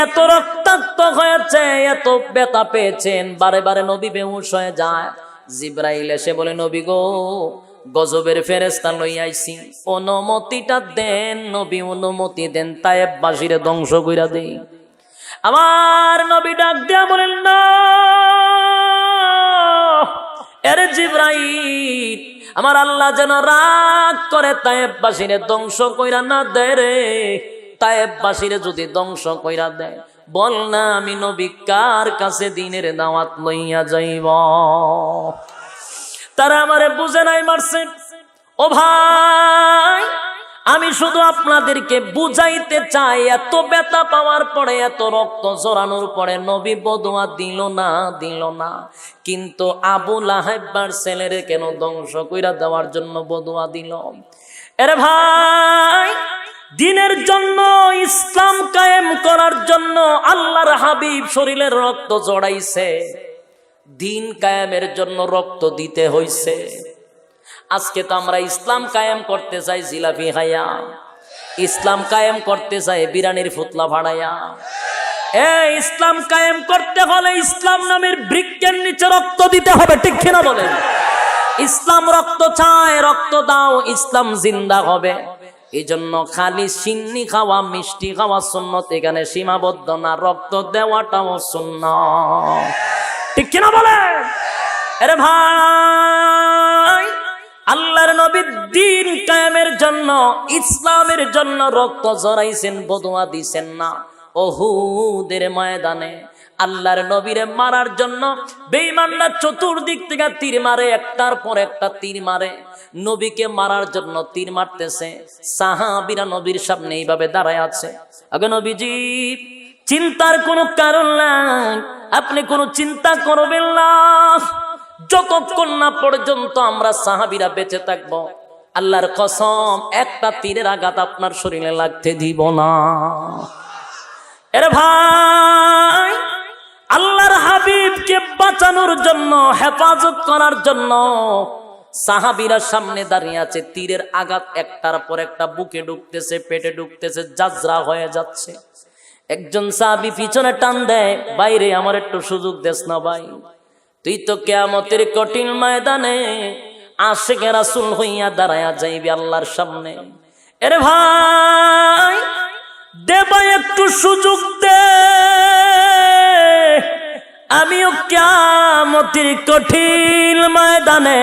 এত রক্তাক্ত হয়েছে, এত ব্যথা পেয়েছেন, বারে বারে নবী বেহুশ হয়ে যায়। জিব্রাইল এসে বলে নবী গো, গজবের ফেরেশতা লই আইছি, অনুমতিটা দেন নবী, অনুমতি দেন, তায়েফবাসীরে ধ্বংস কইরা দেই। আমার নবী ডাক দিয়া বলেন না, এরে জিব্রাইল, আমার আল্লাহ যেন রাগ করে তায়েফবাসীরে ধ্বংস কইরা না দেয় রে। তায়েফবাসীরে যদি ধ্বংস কইরা দেয়, বল না আমি নবী কার কাছে দিনের দাওয়াত লইয়া যাইব। তারা আমারে বুঝে নাই, মারছে। ও ভাই, আমি শুধু আপনাদেরকে বুঝাইতে চাই, এত ব্যথা পাওয়ার পরে, এত রক্ত জড়ানোর পরে নবী বদুয়া দিল না, কিন্তু আবু লাহাবের ছেলেরে কেন ধ্বংস কইরা দেওয়ার জন্য বদুয়া দিল? এরে ভাই, দিনের জন্য, ইসলাম কায়েম করার জন্য আল্লাহর হাবিব শরীরের রক্ত জড়াইছে, দিন কায়েমের জন্য রক্ত দিতে হইছে। আজকে তো আমরা ইসলাম কায়েম করতে চাই জিলাপি খাইয়া, ইসলাম কায়েম করতে চাই বিরানির ফুতলা ভাড়াইয়া। ইসলাম কায়েম করতে হলে ইসলাম নামের বৃক্ষের নিচে রক্ত দিতে হবে, ঠিক কিনা বলেন? ইসলাম রক্ত চায়, রক্ত দাও, ইসলাম জিন্দা হবে। এই জন্য খালি সিন্নি খাওয়া, মিষ্টি খাওয়া সুন্নত এখানে সীমাবদ্ধ না, রক্ত দেওয়াটাও সুন্নাত, ঠিক কিনা বলেন? আরে ভাই, আল্লাহর নবী দ্বীন কায়েমের জন্য, ইসলামের জন্য রক্ত জড়াইছেন, বদুয়া দিছেন না। উহুদের ময়দানে আল্লাহর নবীরে মারার জন্য বেঈমানরা চতুর্দিক থেকে তীর মারে, একটার পর একটা তীর মারে। নবীকে মারার জন্য তীর মারতেছে, সাহাবীরা নবীর সামনে এইভাবে দাঁড়ায় আছে। আগে নবীজি, চিন্তার কোনো কারণ নাই, আপনি কোনো চিন্তা করবেন না, যতক্ষণ না পর্যন্ত আমরা সাহাবীরা বেঁচে থাকবো, আল্লাহর কসম একটা তীরের আঘাত আপনার শরীরে লাগতে দিব না। এরে ভাই, আল্লাহর হাবিবকে বাঁচানোর জন্য, হেফাজত করার জন্য সাহাবীরা সামনে দাঁড়িয়ে আছে, তীরের আঘাত একটার পর একটা বুকে ঢুকতেছে, পেটে ঢুকতেছে, জাজরা হয়ে যাচ্ছে। একজন সাহাবী পিছনে টান দেয়, বাইরে আমার একটু সুযোগ দেস না ভাই, তুই তো কিয়ামতের কঠিন ময়দানে আশিকে রাসূল হইয়া দাঁড়ায়া যাইবি আল্লাহর সামনে। এরে ভাই, দে ভাই একটু সুযোগ দে, আমিও কিয়ামতের কঠিন ময়দানে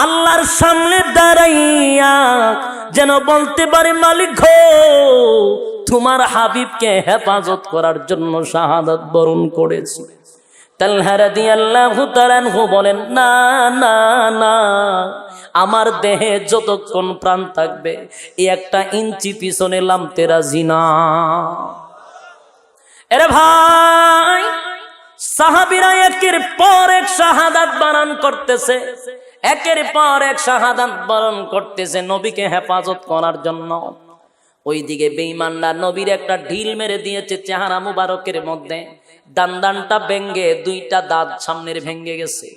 আল্লাহর সামনে দাঁড়াইয়া যেন বলতে পারি, মালিক গো, তোমার হাবিবকে হেফাজত করার জন্য শাহাদাত বরণ করেছি। তালহা রাদিয়াল্লাহু তাআলা আনহু বলেন, না না না, আমার দেহে যতক্ষণ প্রাণ থাকবে এই 1 ইঞ্চি পিছনে লামতে রাজি না। এরে ভাই, সাহাবীরা একের পর এক শাহাদাত বরণ করতেছে, একের পর এক শাহাদাত বরণ করতেছে নবীকে হেফাজত করার জন্য। ওইদিকে বেঈমানরা নবীর একটা ঢিল মেরে দিয়েছে চেহারা মুবারকের মধ্যে, দানটা ভেঙ্গে 2টা দাঁত সামনের ভেঙ্গে গেছে।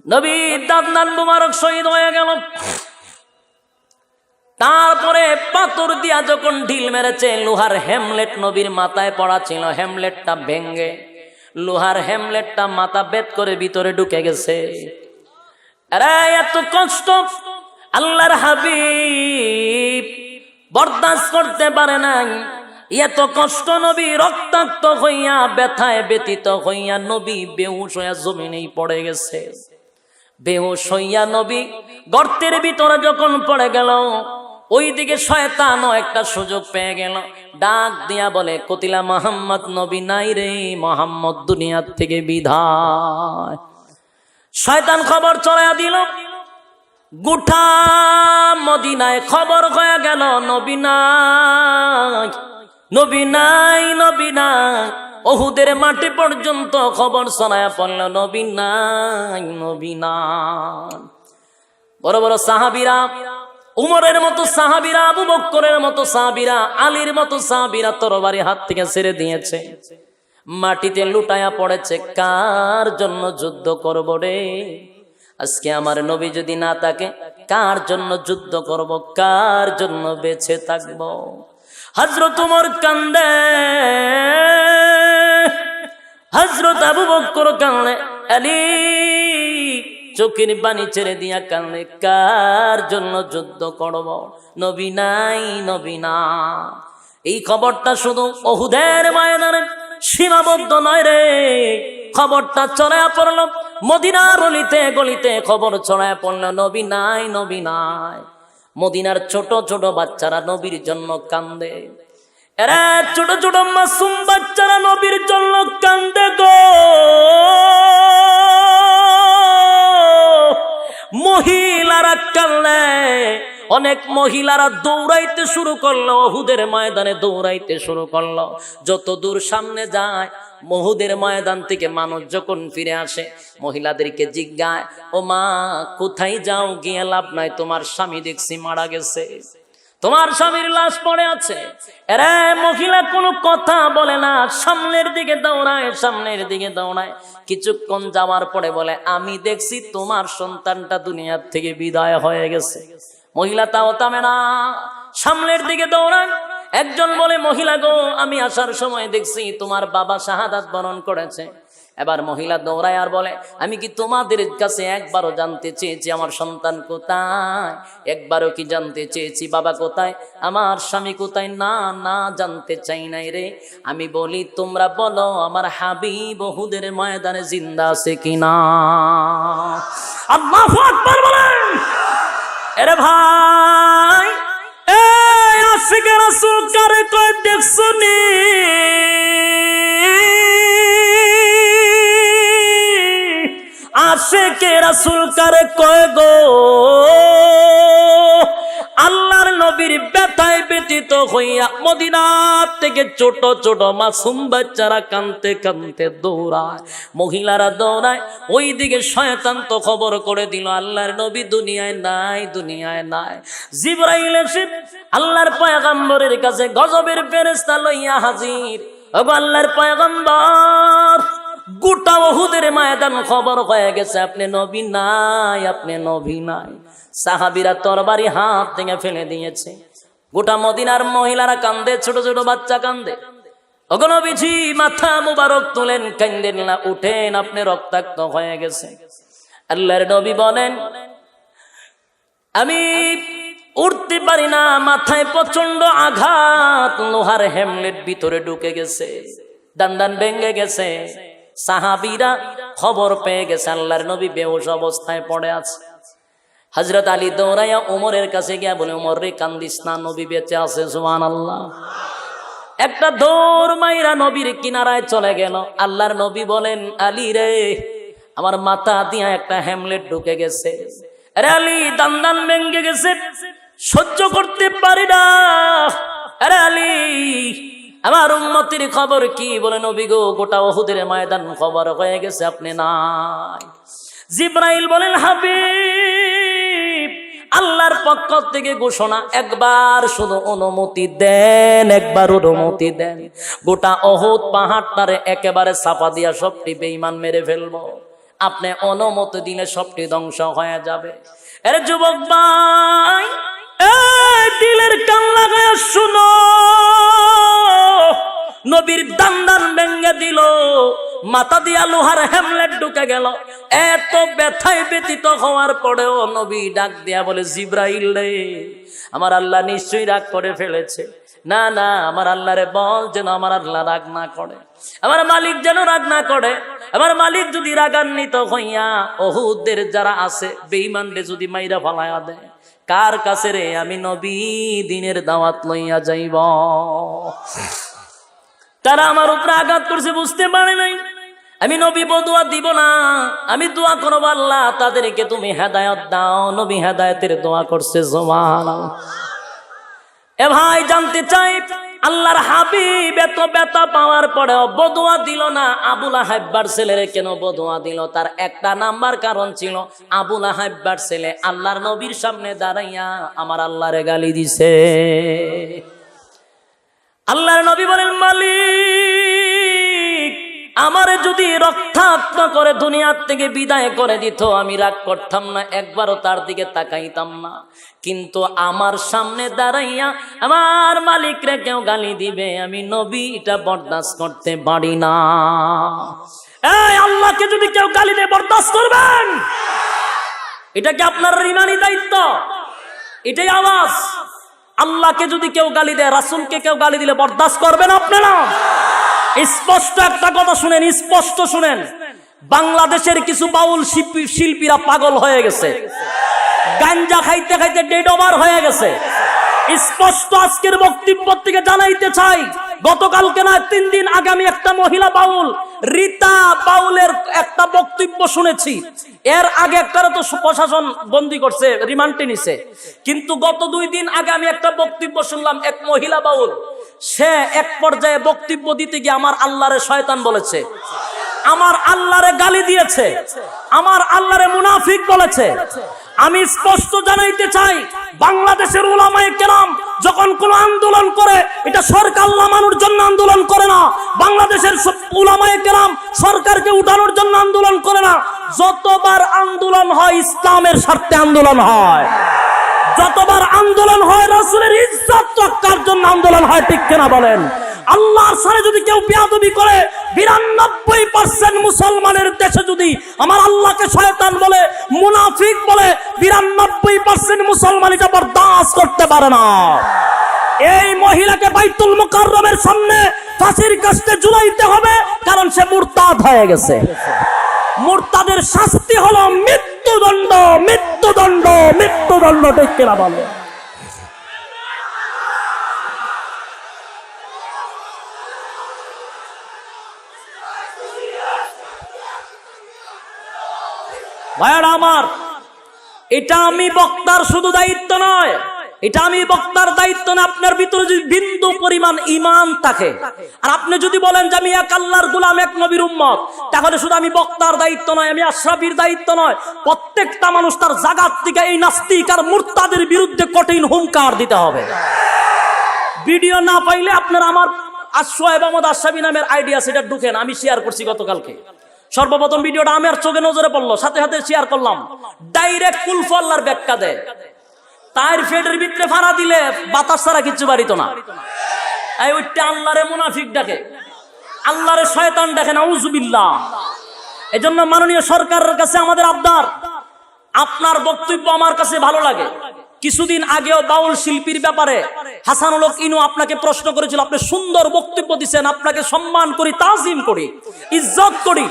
নবীর দান মুবারক শহীদ হয়ে গেল। তারপরে পাথর দিয়া যখন ঢিল মেরেছে, লোহার হেমলেট নবীর মাথায় পড়া ছিল, হেমলেটটা ভেঙ্গে লোহার হেমলেটটা মাথা বেদ করে ভিতরে ঢুকে গেছে। আরে এত কষ্ট আল্লাহর হাবিব বরদাস্ত করতে পারে নাই। এত কষ্ট নবী রক্তাক্ত হইয়া ব্যথায় ব্যতীত হইয়া নবী বেহুশ হইয়া জমিনেই পড়ে গেছে। বেহুশ হইয়া নবী গর্তের ভিতরে যখন পড়ে গেল, ওইদিকে শয়তানও একটা সুযোগ পেয়ে গেল, ডাক দিয়া বলে, কতিলা মোহাম্মদ নবী নাই রে, মোহাম্মদ দুনিয়ার থেকে বিদায়। শয়তান খবর ছড়াইয়া দিল, গোটা মদিনায় খবর হয়ে গেল নবী নাই, নবী নাই, নবী নাই। ওহুদের মাটি পর্যন্ত খবর ছড়াইয়া পড়ল, নবী নাই, নবী নাই। বড় বড় সাহাবীরা, উমরের মতো সাহাবীরা, আবু বকরের মতো সাহাবীরা, আলীর মতো সাহাবীরা তরবারি হাত থেকে ছেড়ে দিয়েছে, মাটিতে লুটায়া পড়েছে। কার জন্য যুদ্ধ করব রে? আজকে আমার নবী যদি না থাকে, কার জন্য যুদ্ধ করব, কার জন্য বেঁচে থাকব? হযরত ওমর কান্দে, হযরত আবু বকর কান্দে, আলী চোখের পানি ছেড়ে দিয়া কান্দে, কার জন্য যুদ্ধ করব? নবী নাই, নবী না। এই খবরটা শুধু উহুদের ময়দানে সীমাবদ্ধ নয় রে, খবরটা ছড়ায়া পড়ল মদিনার অলিতে গলিতে, খবর ছড়ায়া পড়ল নবী নাই, নবী নাই। মদিনার ছোট ছোট বাচ্চারা নবীর জন্য কান্দে। এরা ছোট ছোট মাসুম বাচ্চারা নবীর জন্য কান্দে গো। মহিলারা কান্দে, অনেক মহিলারা দৌড়াইতে শুরু করলো, উহুদের ময়দানে দৌড়াইতে শুরু করলো। যত দূর সামনে যায়, উহুদের ময়দান থেকে মানুষ যখন ফিরে আসে, মহিলাদেরকে জিজ্ঞায়, ও মা কোথায় যাও? গিয়ে লাভ নাই, তোমার স্বামী দেখছি মারা গেছে, তোমার স্বামীর লাশ পড়ে আছে। এরা মহিলা কোনো কথা বলে না, সামনের দিকে দৌড়ায়, সামনের দিকে দৌড়ায়। কিছুক্ষণ যাওয়ার পরে বলে, আমি দেখছি তোমার সন্তানটা দুনিয়ার থেকে বিদায় হয়ে গেছে। মহিলা তাও থামে না, সামনের দিকে দৌড়ায়। একজন বলে, মহিলা গো, আমি আসার সময় দেখছি তোমার বাবা শাহাদাত বরণ করেছে। এবার মহিলা দৌড়ায় আর বলে, আমি কি তোমাদের কাছে একবারও জানতে চেয়েছি আমার সন্তান কোথায়? একবারও কি জানতে চেয়েছি বাবা কোথায়, আমার স্বামী কোথায়? না, না, জানতে চাই নাই রে। আমি বলি, তোমরা বলো আমার হাবিব উহুদের ময়দানে জিন্দা আছে কিনা? আল্লাহু আকবার বলেন। এরে ভাই, এই আশিকে রাসূল কারে কয় দেখছো নি? আশিকে রাসূল কারে কয় গো? আল্লাহর নবীর ব্যথায় ব্যতীত হইয়া মদিনা থেকে ছোট ছোট মাসুম বাচ্চারা কাঁদতে কাঁদতে দৌড়ায়, মহিলারা দৌড়ায়। ওইদিকে শয়তান তো খবর করে দিল, আল্লাহর নবী দুনিয়ায় নাই, দুনিয়ায় নাই। জিবরাইল এসে আল্লাহর পয়গম্বরের কাছে গজবের ফেরেশতা লইয়া হাজির। ওগো আল্লাহর পয়গম্বর, গোটা উহুদের ময়দান খবর হয়ে গেছে, আপনি নবী নাই, আপনি নবী নাই। সাহাবীরা তরবারি হাত থেকে ফেলে দিয়েছে। গোটা মদিনার মহিলারা কান্দে, ছোট ছোট বাচ্চা কান্দে। ওগো নবীজি, মাথা মুবারক তুলেন, কান্দেন না, উঠেন, আপনি রক্তাক্ত হয়ে গেছে। আল্লাহর নবী বলেন, আমি উঠতে পারি না, মাথায় প্রচন্ড আঘাত, লোহার হেমলেট ভিতরে ঢুকে গেছে, দান ভেঙে গেছে। সাহাবীরা খবর পেয়ে গেছে আল্লাহর নবী বেহুশ অবস্থায় পড়ে আছে। হযরত আলী দৌড়াইয়া ওমরের কাছে গিয়া বলে, ওমর রে কান্দিস না, নবী বেঁচে আছে, সুবহানাল্লাহ। একটা দৌড় মাইরা নবীর কিনারায় চলে গেল। আল্লাহর নবী বলেন, আলী রে, আমার মাথা দিয়া একটা হেমলেট ঢুকে গেছে। আরে আলী, দান ভেঙে গেছে, সহ্য করতে পারি না। আরে আলী, আমার উম্মতের খবর কি? বলে, নবী গো, গোটা উহুদের ময়দান খবর হয়ে গেছে, আপনি নাই। জিবরাইল বলেন, হাবিব, আল্লাহর পক্ষ থেকে ঘোষণা, একবার শুধু অনুমতি দেন, একবার অনুমতি দেন, গোটা উহুদ পাহাড়টারে একেবারে চাপা দিয়া সবটি বেঈমান মেরে ফেলবো। আপনি অনুমতি দিলে সবটি ধ্বংস হয়ে যাবে। এর যুবক ভাই, দিলের কান লাগায় শুনো, নবীর দান ভেঙে দিল, মাথা দিয়া লোহার হ্যামলেট ঢুকে গেল। এত ব্যথায় ব্যথিত হওয়ার পরেও নবী ডাক দিয়া বলে, জিব্রাইল রে, আমার আল্লাহ নিশ্চয়ই রাগ করে ফেলেছে। না না, আমার আল্লাহরে বল যেন আমার আল্লাহ রাগ না করে, আমার মালিক যেন রাগ না করে। আমার মালিক যদি রাগান্বিত হইয়া ওহুদের যারা আছে বেঈমানরে যদি মাইরা ফালায়া দেয়, কার কাছে রে আমি নবী দিনের দাওয়াত লইয়া যাইব? তারা আমার উপরে আঘাত করছে, বুঝতে পারে নাই আমি নবী বদুয়া দিব না, আমি দোয়া করব আল্লাহ তাদেরকে তুমি হেদায়েত দাও। নবী হেদায়েতের দোয়া করছে, সুবহানাল্লাহ। এ ভাই, জানতে চাই আল্লাহর হাবিব এত ব্যথা পাওয়ার পরেও বদুয়া দিল না। আবু লাহাবের ছেলেরে কেন বদুয়া দিল? তার একটা নাম্বার কারণ ছিল, আবু লাহাবের ছেলে আল্লাহর নবীর সামনে দাঁড়াইয়া আমার আল্লাহরে গালি দিছে। আল্লাহর নবী বলেন, মালিক আমারে যদি রক্তাক্ত করে দুনিয়ার থেকে বিদায় করে দিত, আমি রাগ করতাম না, একবারও তার দিকে তাকাইতাম না। কিন্তু আমার সামনে দাঁড়াইয়া আমার মালিকরে কেউ গালি দিবে, আমি নবী এটা বরদাস্ত করতে পারি না। এই আল্লাহকে যদি কেউ গালি দেয় বরদাস্ত করবেন? এটা কি আপনার ইমানি দায়িত্ব? এটাই আওয়াজ। আল্লাহকে যদি কেউ গালি দেয়, রাসূলকে কেউ গালি দিলে বরদাস্ত করবেন আপনারা? স্পষ্ট একটা কথা শুনেন, স্পষ্ট শুনেন, বাংলাদেশের কিছু বাউল শিল্পীরা পাগল হয়ে গেছে, গাঞ্জা খাইতে খাইতে ডেড ওভার হয়ে গেছে। স্পষ্ট আজকের বক্তব্য থেকে জানাইতে চাই, গতকালকে না 3 দিন আগে আমি একটা মহিলা বাউল রীতা বাউলের একটা বক্তব্য শুনেছি। এর আগে একটা তো প্রশাসন বন্দী করছে, রিমান্ডে নিছে, কিন্তু গত 2 দিন আগে আমি একটা বক্তব্য শুনলাম, এক মহিলা বাউল, সে এক পর্যায়ে বক্তব্য দিতে গিয়ে আমার আল্লাহরে শয়তান বলেছে, আমার আল্লাহরে গালি দিয়েছে, আমার আল্লাহরে মুনাফিক বলেছে। আমি স্পষ্ট জানাইতে চাই, বাংলাদেশের উলামায়ে কেরাম যখন কোন আন্দোলন করে, এটা সরকার নামানোর জন্য আন্দোলন করে না। বাংলাদেশের উলামায়ে কেরাম সরকারকে উঠানোর জন্য আন্দোলন করে না। যতবার আন্দোলন হয় ইসলামের স্বার্থে আন্দোলন হয়, যতবার আন্দোলন হয় রাসূলের ইজ্জত রক্ষার জন্য আন্দোলন হয়, ঠিক কিনা বলেন? আল্লাহর সাথে যদি কেউ বেয়াদবি করে, 92% মুসলমানের দেশে যদি আমার আল্লাহকে শয়তান বলে, মুনাফিক বলে, 92% মুসলমান এটা বরদাস্ত করতে পারে না। এই মহিলাকে বাইতুল মুকাররমের সামনে ফাঁসির কাস্টে ঝুলাইতে হবে, কারণ সে মুরতাদ হয়ে গেছে। মুরতাদের শাস্তি হলো মৃত্যুদণ্ড, মৃত্যুদণ্ড, মৃত্যুদণ্ড, ঠিক কিনা বলে? ভাইরা আমার, এটা আমি বক্তার শুধু দায়িত্ব নয়, এটা আমি বক্তার দায়িত্ব না। আপনার ভিতরে যদি বিন্দু পরিমাণ ঈমান থাকে, আর আপনি যদি বলেন যে আমি এক আল্লাহর গোলাম, এক নবীর উম্মত, তাহলে শুধু আমি বক্তার দায়িত্ব নয়, আমি আশরাফির দায়িত্ব নয়, প্রত্যেকটা মানুষ তার জায়গা থেকে এই নাস্তিক আর মুরতাদের বিরুদ্ধে কঠিন হুঙ্কার দিতে হবে। ভিডিও না পাইলে আপনার আমার সোহেব আহমদ আশরাফি নামের আইডিয়া, সেটা ঢুকেন, আমি শেয়ার করছি গতকালকে। সর্বপ্রথম ভিডিওটা আমার চোখে নজরে পড়লো, সাথে সাথে শেয়ার করলাম। ডাইরেক্ট কুলফু আল্লাহর ব্যাখ্যা দেয়, তার ফেডের ভিতরে ফাড়া দিলে বাতাস ছাড়া কিচ্ছু বাড়িত না। এই ওইটা আল্লাহরে মুনাফিক ডাকে, আল্লাহরে শয়তান ডাকে, নাউজুবিল্লাহ। এজন্য মাননীয় সরকারের কাছে আমাদের আবদার, আপনার বক্তব্য আমার কাছে ভালো লাগে। কিছুদিন আগেও বাউল শিল্পীর ব্যাপারে হাসানুল হক ইনু আপনাকে প্রশ্ন করেছিল, আপনি সুন্দর বক্তব্য দিচ্ছেন, আপনাকে সম্মান করি, তাজিম করি, ইজ্জত করি।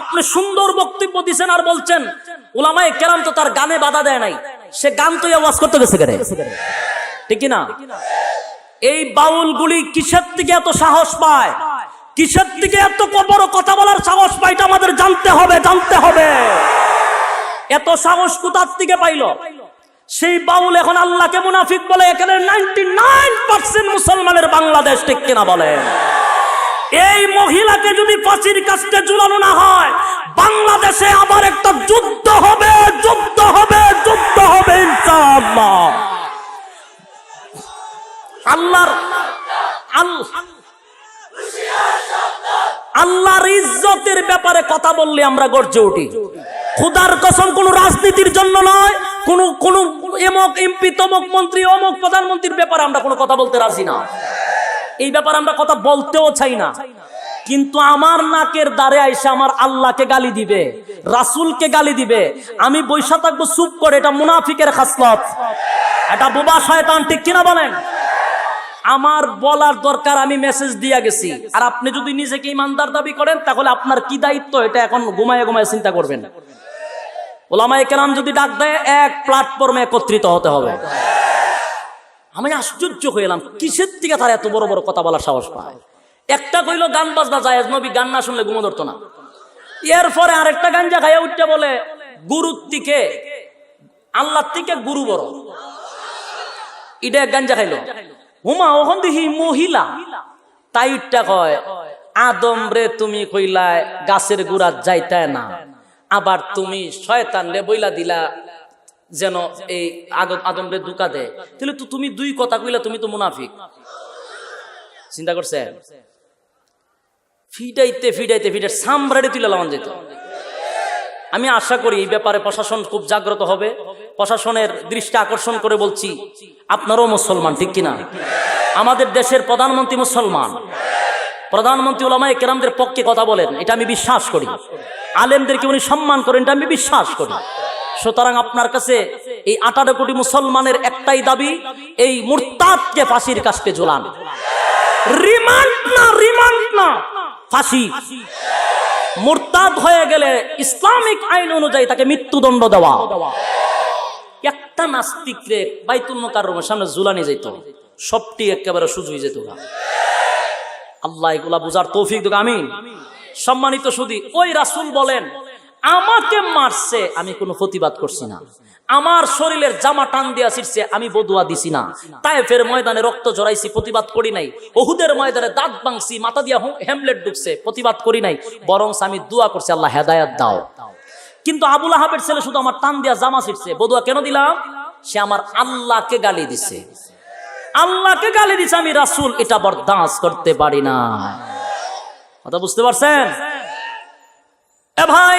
আপনি সুন্দর বক্তব্য দিচ্ছেন আর বলছেন উলামায়ে কেরাম তো তার গানে বাধা দেয় নাই, সে গান তো আওয়াজ করতে গেছে কেন? ঠিক না? এই বাউলগুলি কিসের থেকে এত সাহস পায়, কিসের থেকে এত বড় কথা বলার সাহস পায়, এটা আমাদের জানতে হবে, জানতে হবে। এত সাহস কোথার থেকে পাইল? সেই বাউল এখন আল্লাহকে মুনাফিক বলে। এখানে 99% মুসলমানের বাংলাদেশ, ঠিক কিনা বলেন? এই মহিলাকে যদি ফাঁসির কাস্টে ঝুলানো না হয়, বাংলাদেশে আবার একটা যুদ্ধ হবে, যুদ্ধ হবে, যুদ্ধ হবে ইনশাআল্লাহ। আল্লাহর ইজ্জতের ব্যাপারে কথা বললে আমরা গর্জে উঠি, খুদার কসম কোন রাজনীতির জন্য নয়, কোন এমক এমপি তমক মন্ত্রী অমক প্রধানমন্ত্রীর ব্যাপারে আমরা কোনো কথা বলতে রাজি না, এই ব্যাপারে আমরা কথা বলতেও চাই না। কিন্তু আমার নাকের দ্বারে আইসা আমার আল্লাহকে গালি দিবে, রাসূলকে গালি দিবে, আমি বৈশা থাকবো চুপ করে, এটা মুনাফিকের খাসলত, এটা বোবা শয়তান, ঠিক কিনা বলেন? আমার বলার দরকার, আমি মেসেজ দিয়া গেছি। আর আপনি যদি নিজেকে ইমানদার দাবি করেন তাহলে আপনার কি দায়িত্ব এটা এখন ঘুমায় ঘুমায় চিন্তা করবেন। ওলামায়ে কেরাম যদি ডাক দেয় এক প্ল্যাটফর্মে একত্রিত হতে হবে। আমি আশ্চর্য হয়ে এলাম, কিসের থেকে তারা এত বড় বড় কথা বলার সাহস পায়? একটা কইলো গান বাজনা জায়েজ, নবী গান না শুনলে ঘুমো ধরতো না। এরপরে আরেকটা গাঞ্জা খাইয়া উঠতে বলে গুরুর থেকে আল্লাহ থেকে গুরু বড়, এটা গাঞ্জা খাইলো। হুমা ওখান দেখি মহিলা তাইটা কয় আদম রে তুমি কইলায় গাছের গুড়া যাইতে না, আবার তুমি শয়তান রে বইলা দিলা যেন এই আদম রে দুকা দে, তাহলে তো তুমি দুই কথা কইলা, তুমি তো মুনাফিক। চিন্তা করছে ফিডাইতে ফিডাইতে ফিডাই সামরাড়ে তুলে লাগান যেত। আমি আশা করি এই ব্যাপারে প্রশাসন খুব জাগ্রত হবে। প্রশাসনের দৃষ্টি আকর্ষণ করে বলছি, আপনারও মুসলমান, ঠিক কিনা? আমাদের দেশের প্রধানমন্ত্রী মুসলমান, প্রধানমন্ত্রী উলামায়ে কেরামদের পক্ষে কথা বলেন, এটা আমি বিশ্বাস করি। আলেমদেরকে উনি সম্মান করেন, এটা আমি বিশ্বাস করি। সুতরাং আপনার কাছে এই 18 কোটি মুসলমানের একটাই দাবি, এই মুরতাদকে ফাঁসির কাস্টে ঝোলান। রিমান্ড না ফাঁসি। মুরতাদ হয়ে গেলে ইসলামিক আইন অনুযায়ী তাকে মৃত্যুদণ্ড দেওয়া। একটা নাস্তিক রে বাইতুল মুকাররমের সামনে ঝুলানি যেত, সবটি একেবারে সুযোগ যেত। আল্লাহ এগুলা বুঝার তৌফিক দেখ, আমিন। সম্মানিত সুধী, ওই রাসূল বলেন আমাকে মারছে, আমি কোনো প্রতিবাদ করছি না। আমার শরীরের জামা টান দিয়া ছিড়ছে, আমি বদুয়া দিছি না। তায়েফের ময়দানে রক্ত ঝরাইছি, প্রতিবাদ করি নাই। উহুদের ময়দানে দাঁত ভাঙছি, মাথা দিয়া হেমলেট ঢুকছে, প্রতিবাদ করি নাই। বরং আমি দোয়া করছি, আল্লাহ হেদায়েত দাও। কিন্তু আবু লাহাবের ছেলে শুধু আমার টান দিয়া জামা ছিড়ছে, বদুয়া কেন দিলাম? সে আমার আল্লাহকে গালি দিছে, আল্লাহকে গালি দিছে, আমি রাসূল এটা বরদাস্ত করতে পারি না। কথা বুঝতে পারছেন? এ ভাই,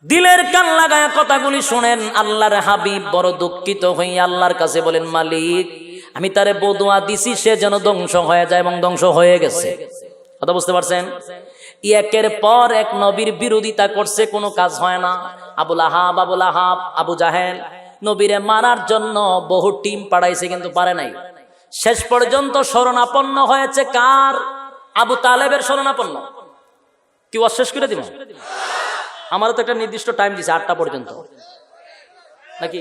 দিলের কান লাগায় কথাগুলি শুনেন। আল্লাহর হাবিব বড় দুঃখিত হয়ে আল্লাহর কাছে বলেন, মালিক আমি তারে বদুয়া দিছি, সে যেন ধ্বংস হয়ে যায়, এবং ধ্বংস হয়ে গেছে। কথা বুঝতে পারছেন? একের পর এক নবীর বিরোধিতা করছে, কোনো কাজ হয় না। আবু লাহাব, আবু জাহেল নবীরে মারার জন্য বহু টিম পাঠাইছে, কিন্তু পারে নাই। শেষ পর্যন্ত শরণাপন্ন হয়েছে কার? আবু তালেবের শরণাপন্ন। কি শেষ করে দিব? আমারও তো একটা নির্দিষ্ট টাইম দিছে 8টা পর্যন্ত, নাকি?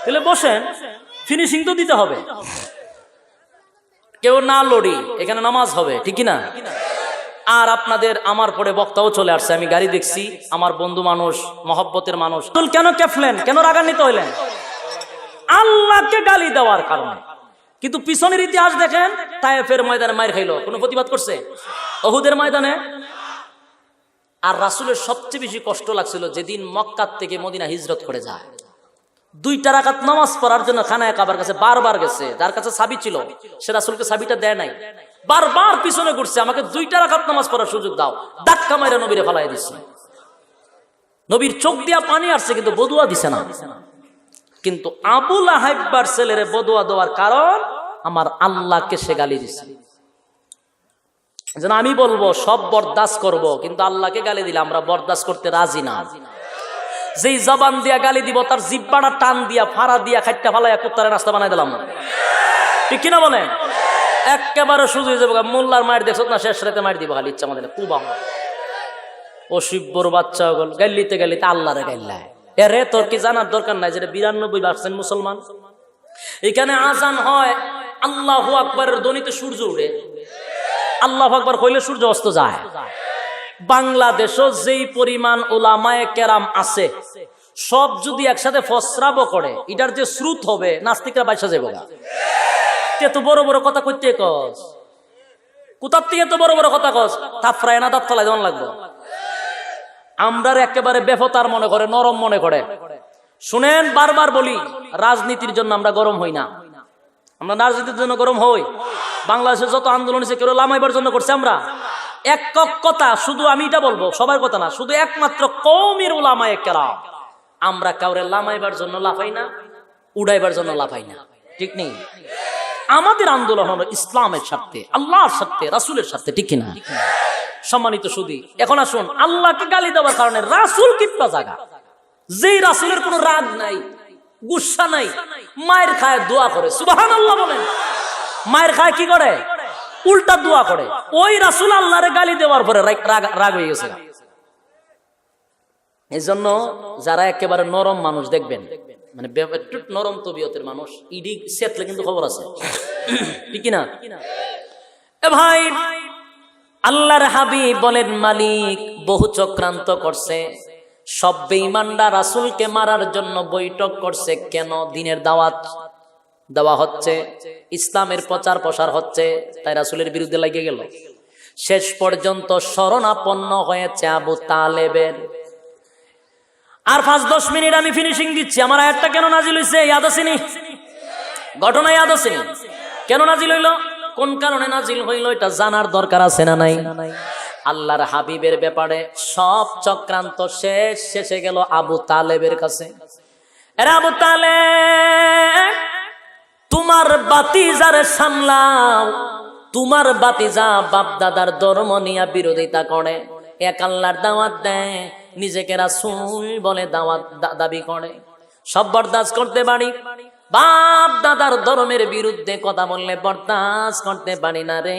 তাহলে বসেন, ফিনিশিং তো দিতে হবে। কেউ না লড়ি, এখানে নামাজ হবে, ঠিক না? আর আপনাদের আমার পরে বক্তাও চলে আসছে, আমি গাড়ি দেখছি, আমার বন্ধু মানুষ, মহব্বতের মানুষ। কেন কেফলেন, কেন রাগান্বিত হইলেন? আল্লাহকে গালি দেওয়ার কারণে। কিন্তু পিছনের ইতিহাস দেখেন, তায়েফের ময়দানে মাইর খাইলো, কোনো প্রতিবাদ করছে? উহুদের ময়দানে। আর রাসূলের সবচেয়ে বেশি কষ্ট লাগছিল যেদিন মক্কা থেকে মদিনা হিজরত করে যায়। 2 রাকাত নামাজ পড়ার জন্য খানায়ে কাবার কাছে বারবার গেছে, যার কাছে চাবি ছিল সে রাসূলকে চাবিটা দেয় নাই, বারবার পিছনে ঘুরছে, আমাকে 2 রাকাত নামাজ পড়ার সুযোগ দাও। ধাক্কা মাইরা নবীরে ফালাই দিছে। নবীর চোখ দিয়া পানি আসছে, কিন্তু বদুয়া দিছে না। কিন্তু আবু লাহাবের ছেলেরে বদুয়া দেওয়ার কারণ আমার আল্লাহকে সে গালি দিছে। যেন আমি বলবো সব বরদাস্ত করব, কিন্তু আল্লাহকে গালি দিলে আমরা বরদাস্ত করতে রাজি না। যেই জবান দিয়া গালি দিব, তার জিব্বাটা টান দিয়া ফাড়া দিয়া খাইটা ফালাইয়া কুত্তারে রাস্তা বানাই দিলাম না, ঠিক কিনা বলেন? একেবারে সুযোগ হয়ে যাবো। মোল্লার মায়ের দেখছ না, শেষ রাতে মায়ের দিব খালি ইচ্ছা আমাদের খুব। আমার অসিব্বর বাচ্চা গাইলিতে গাইলিতে আল্লাহরে গাইল্লায়। এরে তোর কি জানার দরকার নাই যে 92% মুসলমান। এখানে আজান হয়, আল্লাহু আকবারের ধ্বনিতে সূর্য উঠে, আল্লাহু আকবার কইলে সূর্য অস্ত যায়। বাংলাদেশও যেই পরিমাণ উলামায়ে কেরাম আছে, সব যদি একসাথে ফসরাবো করে, এটার যে শ্রুত হবে, নাস্তিকরা বাইসা যাবে। এত বড় বড় কথা কইতে কস, কোথার থেকে এত বড় বড় কথা কস? থাফরায় না দাঁত ফলাই দেওয়ান লাগবে। আমরা একেবারে বেফতার মনে করে, নরম মনে করে। শুনেন, বারবার বলি, রাজনীতির জন্য আমরা গরম হই না। আমরা রাজনীতির জন্য গরম হই। বাংলাদেশের যত আন্দোলন হয়েছে, কেউ লামাইবার জন্য করছে আমরা? একক কথা, শুধু আমি এটা বলবো, সবার কথা না, শুধু একমাত্র কওমের উলামায়ে কেরাম। আমরা কাউরে লামাইবার জন্য লাফাই না, উড়াইবার জন্য লাফাই না, ঠিক নেই। আমাদের আন্দোলন হলো ইসলামের স্বার্থে, আল্লাহর স্বার্থে, রাসূলের স্বার্থে, ঠিক কিনা? সম্মানিত সুধী, এখন আসুন, আল্লাহকে গালি দেওয়ার কারণে রাসূল কিপটা জায়গা, যেই রাসূলের কোনো রাগ নাই, গুসা নাই, মায়ের খায় দোয়া করে, সুবহানাল্লাহ বলেন। মায়ের খায় কি করে? উল্টা দোয়া করে। ওই রাসূল আল্লাহরে গালি দেওয়ার পরে রাগ হয়ে গেছে। এই জন্য যারা একেবারে নরম মানুষ দেখবেন, মানে একটু নরম তবিয়তের মানুষ, ইডি সেতলে কিন্তু খবর আছে, ঠিক কিনা? এ ভাই, আল্লাহর হাবিব বলেন, মালিক বহু চক্রান্ত করছে, সব বেঈমানরা রাসূলকে মারার জন্য বৈঠক করছে। কেন? দিনের দাওয়াত দেওয়া হচ্ছে, ইসলামের প্রচার প্রসার হচ্ছে, তাই রাসূলের বিরুদ্ধে লেগে গেল। শেষ পর্যন্ত শরণাপন্ন হয়েছে আবু তালেবের। আর 5-10 মিনিট আমি ফিনিশিং দিচ্ছি। আমার আয়াতটা কেন নাজিল হইছে ইয়াদ আছেনি? ঘটনা ইয়াদ আছেনি? কেন নাজিল হইল, কোন কারণে নাজিল হইল, এটা জানার দরকার আছে না নাই? আল্লাহর হাবিবের ব্যাপারে সব চক্রান্ত শেষে গেল আবু তালেবের কাছে। এরা আবু তালেব, তোমার বাতিজারে সামলাও। তোমার বাতিজা বাপ দাদার ধর্ম নিয়ে বিরোধিতা করে, এক আল্লাহর দাওয়াত দেয়, নিজেকে রাসূল বলে দাওয়াত দাবি করে। সব বরদাস্ত করতে পারি, বাপ দাদার ধর্মের বিরুদ্ধে কথা বললে বরদাস্ত করতে পারি না রে।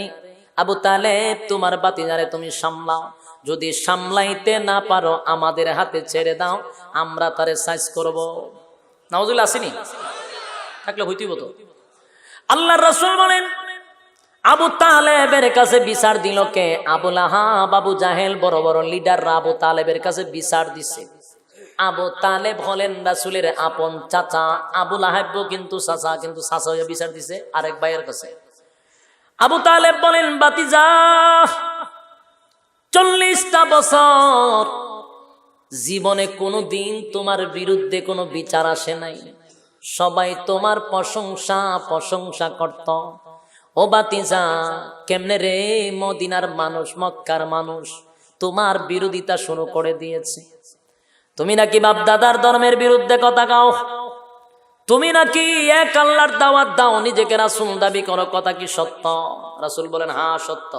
আবু তালেব, তোমার বাতিজারে তুমি সামলাও। যদি সামলাইতে না পারো আমাদের হাতে ছেড়ে দাও, আমরা তারে সাইজ করব। নাউজুবিল্লাহ আসেনি? থাকলে হইতেই হতো। আল্লাহর রাসূল বলেন, আবু তালেবের কাছে বিচার দিল কে? আবু লাহাব, আবু জাহেল, বড় বড় লিডাররা আবু তালেবের কাছে বিচার দিছে। আবু তালেব হলেন রাসূলের আপন চাচা, আবু লাহাব কিন্তু চাচা, কিন্তু চাচা হয়ে বিচার দিছে আরেক ভাইয়ের কাছে। আবু তালেব বলেন, বাতিজা, 40টা বছর জীবনে কোনো দিন তোমার বিরুদ্ধে কোনো বিচার আসে নাই, সবাই তোমার প্রশংসা করত। ও বাতিজা, কেমনে রে মদিনার মানুষ, মক্কার মানুষ তোমার বিরোধিতা শুরু করে দিয়েছে। তুমি নাকি বাপ দাদার ধর্মের বিরুদ্ধে কথা গাও, তুমি নাকি এক আল্লাহর দাওয়াত দাও, নিজেকে রাসূল দাবি করো, কথা কি সত্য? রাসূল বলেন, হ্যাঁ সত্য।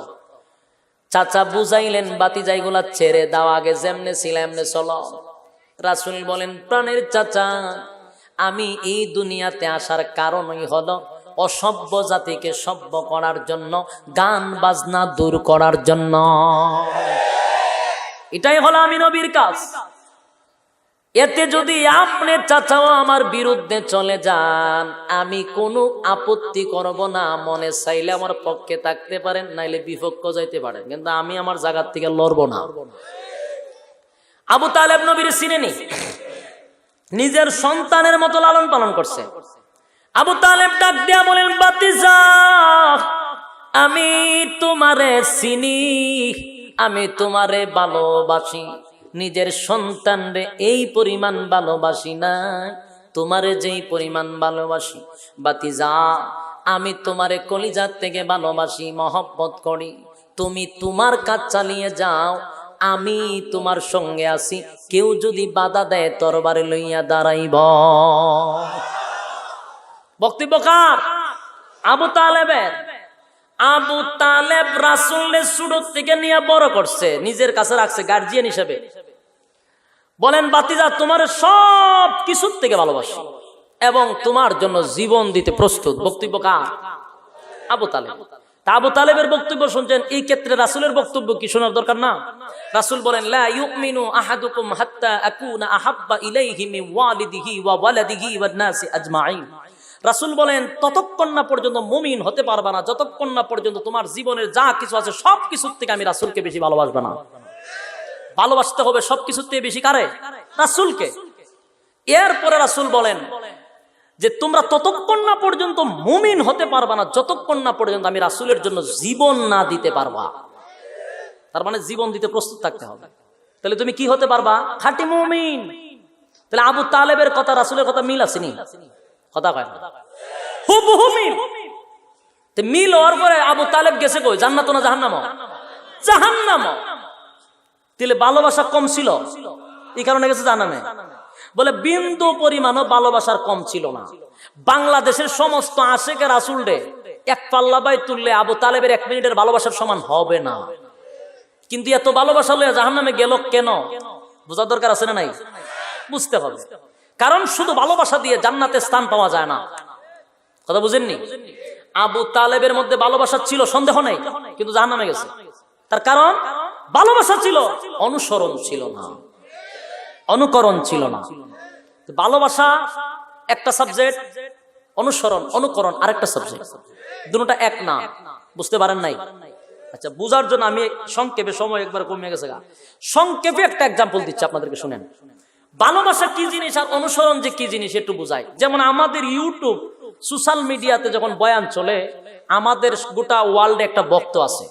চাচা বুঝাইলেন, বাতিজা এগুলা ছেড়ে দাও, আগে যেমনে ছিল এমনে চলো। রাসূল বলেন, প্রাণের চাচা, আমি এই দুনিয়াতে আসার কারণই হলো অসভ্য জাতিকে সভ্য করার জন্য, গান বাজনা দূর করার জন্য। এটাই হলো আমি নবীর কাজ। এতে যদি আপনি চাচাও আমার বিরুদ্ধে চলে যান, আমি কোনো আপত্তি করব না। মনে চাইলে আমার পক্ষে থাকতে পারেন, নাইলে বিপক্ষ যাইতে পারেন, কিন্তু আমি আমার জায়গার থেকে লড়বো না। আবু তালেব নবীর চিনেনি, নিজের সন্তানের মতো লালন পালন করছে। আবু তালেব ডাক দিয়া বলেন, বাতিজা, আমি তোমারে চিনি, আমি তোমারে ভালোবাসি, নিজের সন্তানরে এই পরিমাণ ভালোবাসি না, তোমারে যেই পরিমাণ ভালোবাসি। বাতিজা, আমি তোমারে কলিজার থেকে ভালোবাসি, মহব্বত করি। তুমি তোমার কাজ চালিয়ে যাও, আমি তোমার সঙ্গে আছি। কেউ যদি বাধা দেয় তরবারে লইয়া দাঁড়াইব। বক্তব্য কার? আবু তালেবের। আবু তালেব রাসূলের ছোট থেকে নিয়ে বড় করছে, নিজের কাছে রাখছে গার্জিয়ান হিসেবে। বলেন, বাতিজা, তোমার সব কিছুর থেকে ভালোবাসি এবং তোমার জন্য জীবন দিতে প্রস্তুত। বক্তব্য কার? আবু তালেব। তা আবু তালেবের বক্তব্য শুনছেন, এই ক্ষেত্রে রাসূলের বক্তব্য কি শোনার দরকার না? রাসূল বলেন, লা ইউমিনু আহাদুকুম হাত্তা আকুনা আহাব্বা ইলাইহি মিন ওয়ালিদিহি ওয়া ওয়ালাদিহি ওয়ান নাসি আজমাইন। রাসূল বলেন, ততক্ষণ না পর্যন্ত মুমিন হতে পারবে না যতক্ষণ না পর্যন্ত তোমার জীবনের যা কিছু আছে সব কিছুর থেকে আমি রাসূলকে বেশি ভালোবাসবে না। ভালোবাসতে হবে সবকিছুর থেকে বেশি কারে? রাসূলকে। এরপরে রাসূল বলেন যে তোমরা ততক্ষণ না পর্যন্ত মুমিন হতে পারবা না যতক্ষণ না পর্যন্ত আমি রাসূলের জন্য জীবন না দিতে পারবা। তার মানে জীবন দিতে প্রস্তুত থাকতে হবে। তাহলে তুমি কি হতে পারবা? খাঁটি মুমিন। তাহলে আবু তালেবের কথা রাসূলের কথা মিল আসেনি? কথা কয় না, হুবহু মিল। মিল হওয়ার পরে আবু তালেব গেছে কই? জান্নাত না জাহান্নাম? জাহান্নাম। তাহলে ভালোবাসা কম ছিল, এই কারণে গেছে জাহান্নামে। বলে বিন্দু পরিমাণও ভালোবাসার কম ছিল না। বাংলাদেশের সমস্ত আশেকে রাসূল রে এক পাল্লা বাই তুললে আবু তালেবের 1 মিনিটের ভালোবাসার সমান হবে না। কিন্তু এত ভালোবাসা লইয়া জাহান্নামে গেল কেন, বোঝার দরকার আছে না নাই? বুঝতে হবে। কারণ শুধু ভালোবাসা দিয়ে জান্নাতে স্থান পাওয়া যায় না। কথা বুঝেননি? আবু তালেবের মধ্যে ভালোবাসা ছিল, সন্দেহ নেই, কিন্তু জাহান্নামে গেছে। তার কারণ ভালোবাসা ছিল, অনুসরণ ছিল না, অনুকরণ ছিল না। ভালোবাসা একটা সাবজেক্ট, অনুসরণ অনুকরণ আরেকটা সাবজেক্ট, দুটোটা এক না। বুঝতে পারেন নাই? আচ্ছা, বুঝার জন্য আমি সংক্ষেপে, সময় একবার কমে গেছে, সংক্ষেপে একটা এক্সাম্পল দিচ্ছি আপনাদেরকে, শুনেন। ভালোবাসা কি জিনিস আর অনুসরণ যে কি জিনিস একটু বুঝাই। যেমন আমাদের ইউটিউব সোশ্যাল মিডিয়াতে যখন বয়ান চলে, আমাদের গোটা ওয়ার্ল্ডে একটা বক্ত আছে,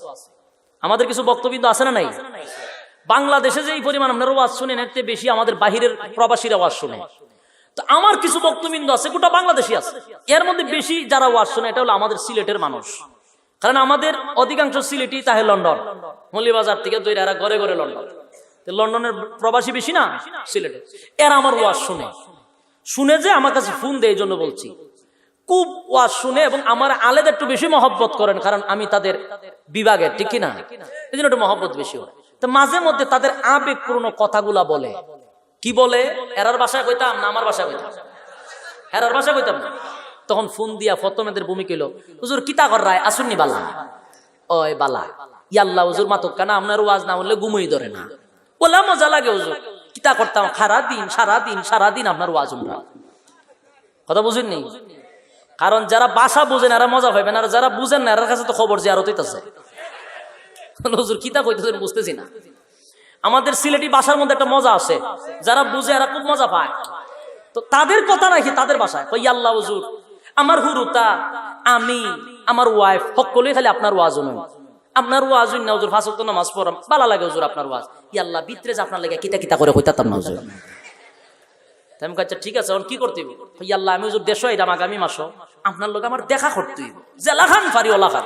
আমাদের কিছু বক্তব্য আছে না নাই? বাংলাদেশে যে এই পরিমাণ আপনার ওয়াজ শুনেন, এর চেয়ে বেশি আমাদের বাহিরের প্রবাসীরা ওয়াজ শুনে। তো আমার কিছু বক্তব্য আছে, গোটা বাংলাদেশি আছে। এর মধ্যে বেশি যারা ওয়াজ শুনে এটা হলো আমাদের সিলেটের মানুষ। কারণ আমাদের অধিকাংশ সিলেটি তাহে লন্ডন, মৌলিবাজার থেকে দৈরা এরা ঘরে ঘরে লন্ডন। লন্ডনের প্রবাসী বেশি না সিলেটে। এরা আমার ওয়াজ শুনে যে আমার কাছে ফোন দেয়, এই জন্য বলছি। খুব ওয়াজ শুনে এবং আমার আলেদের একটু বেশি মহব্বত করেন, কারণ আমি তাদের বিভাগের, ঠিক কিনা? এই জন্য একটু মহব্বত বেশি হয়। তো মাঝে মধ্যে তাদের আবেগপূর্ণ কথাগুলা বলে। কি বলে? এরার ভাষায় কইতাম না আমার ভাষায় কইতাম, এরার ভাষায় কইতাম না। তখন ফোন দিয়া ফতমেদের ভূমিকা হইল, হুজুর কিতা কর রায় আসুননি বালা, ওই বালা ইয়াল্লা হুজুর মাতক কানা, আপনার ওয়াজ না হলে ঘুমই ধরে না। বললাম মজা লাগে হুজুর, কিতা করতাম সারাদিন আপনার ওয়াজ উমরা। কথা বুঝেননি? কারণ যারা ভাষা বুঝেন এরা মজা পাইবেন, আর যারা বুঝেন না এর কাছে তো খবর জিয়ারত হইতাছে। হুজুর কিতা কইতেছেন বুঝতেছি না। আমাদের সিলেটি ভাষার মধ্যে একটা মজা আছে, যারা বুঝে এরা খুব মজা পায়। তো তাদের কথা নাকি তাদের ভাষায় কই আল্লাহ হুজুর আমার হুরুতা, আমি আমার ওয়াইফ সকলেই খালি আপনার ওয়াজ শুনেন, আপনার ওয়াজ না হুজুর, 5 ওয়াক্ত নামাজ পড়াম, ভালো লাগে হুজুর আপনার ওয়াজ। ইয়াল্লাহ ভিতরে যে আপনার লাগে কিতা কিতা করে কইতাম না হুজুর। আমি আচ্ছা ঠিক আছে, এখন কি করতে হইব? ইয়াল্লাহ আমি হুজুর দেশ এরাম আগামী মাসও আপনার লোক আমার দেখা করতে হইব, জেলাখান ফারি ওলাখান।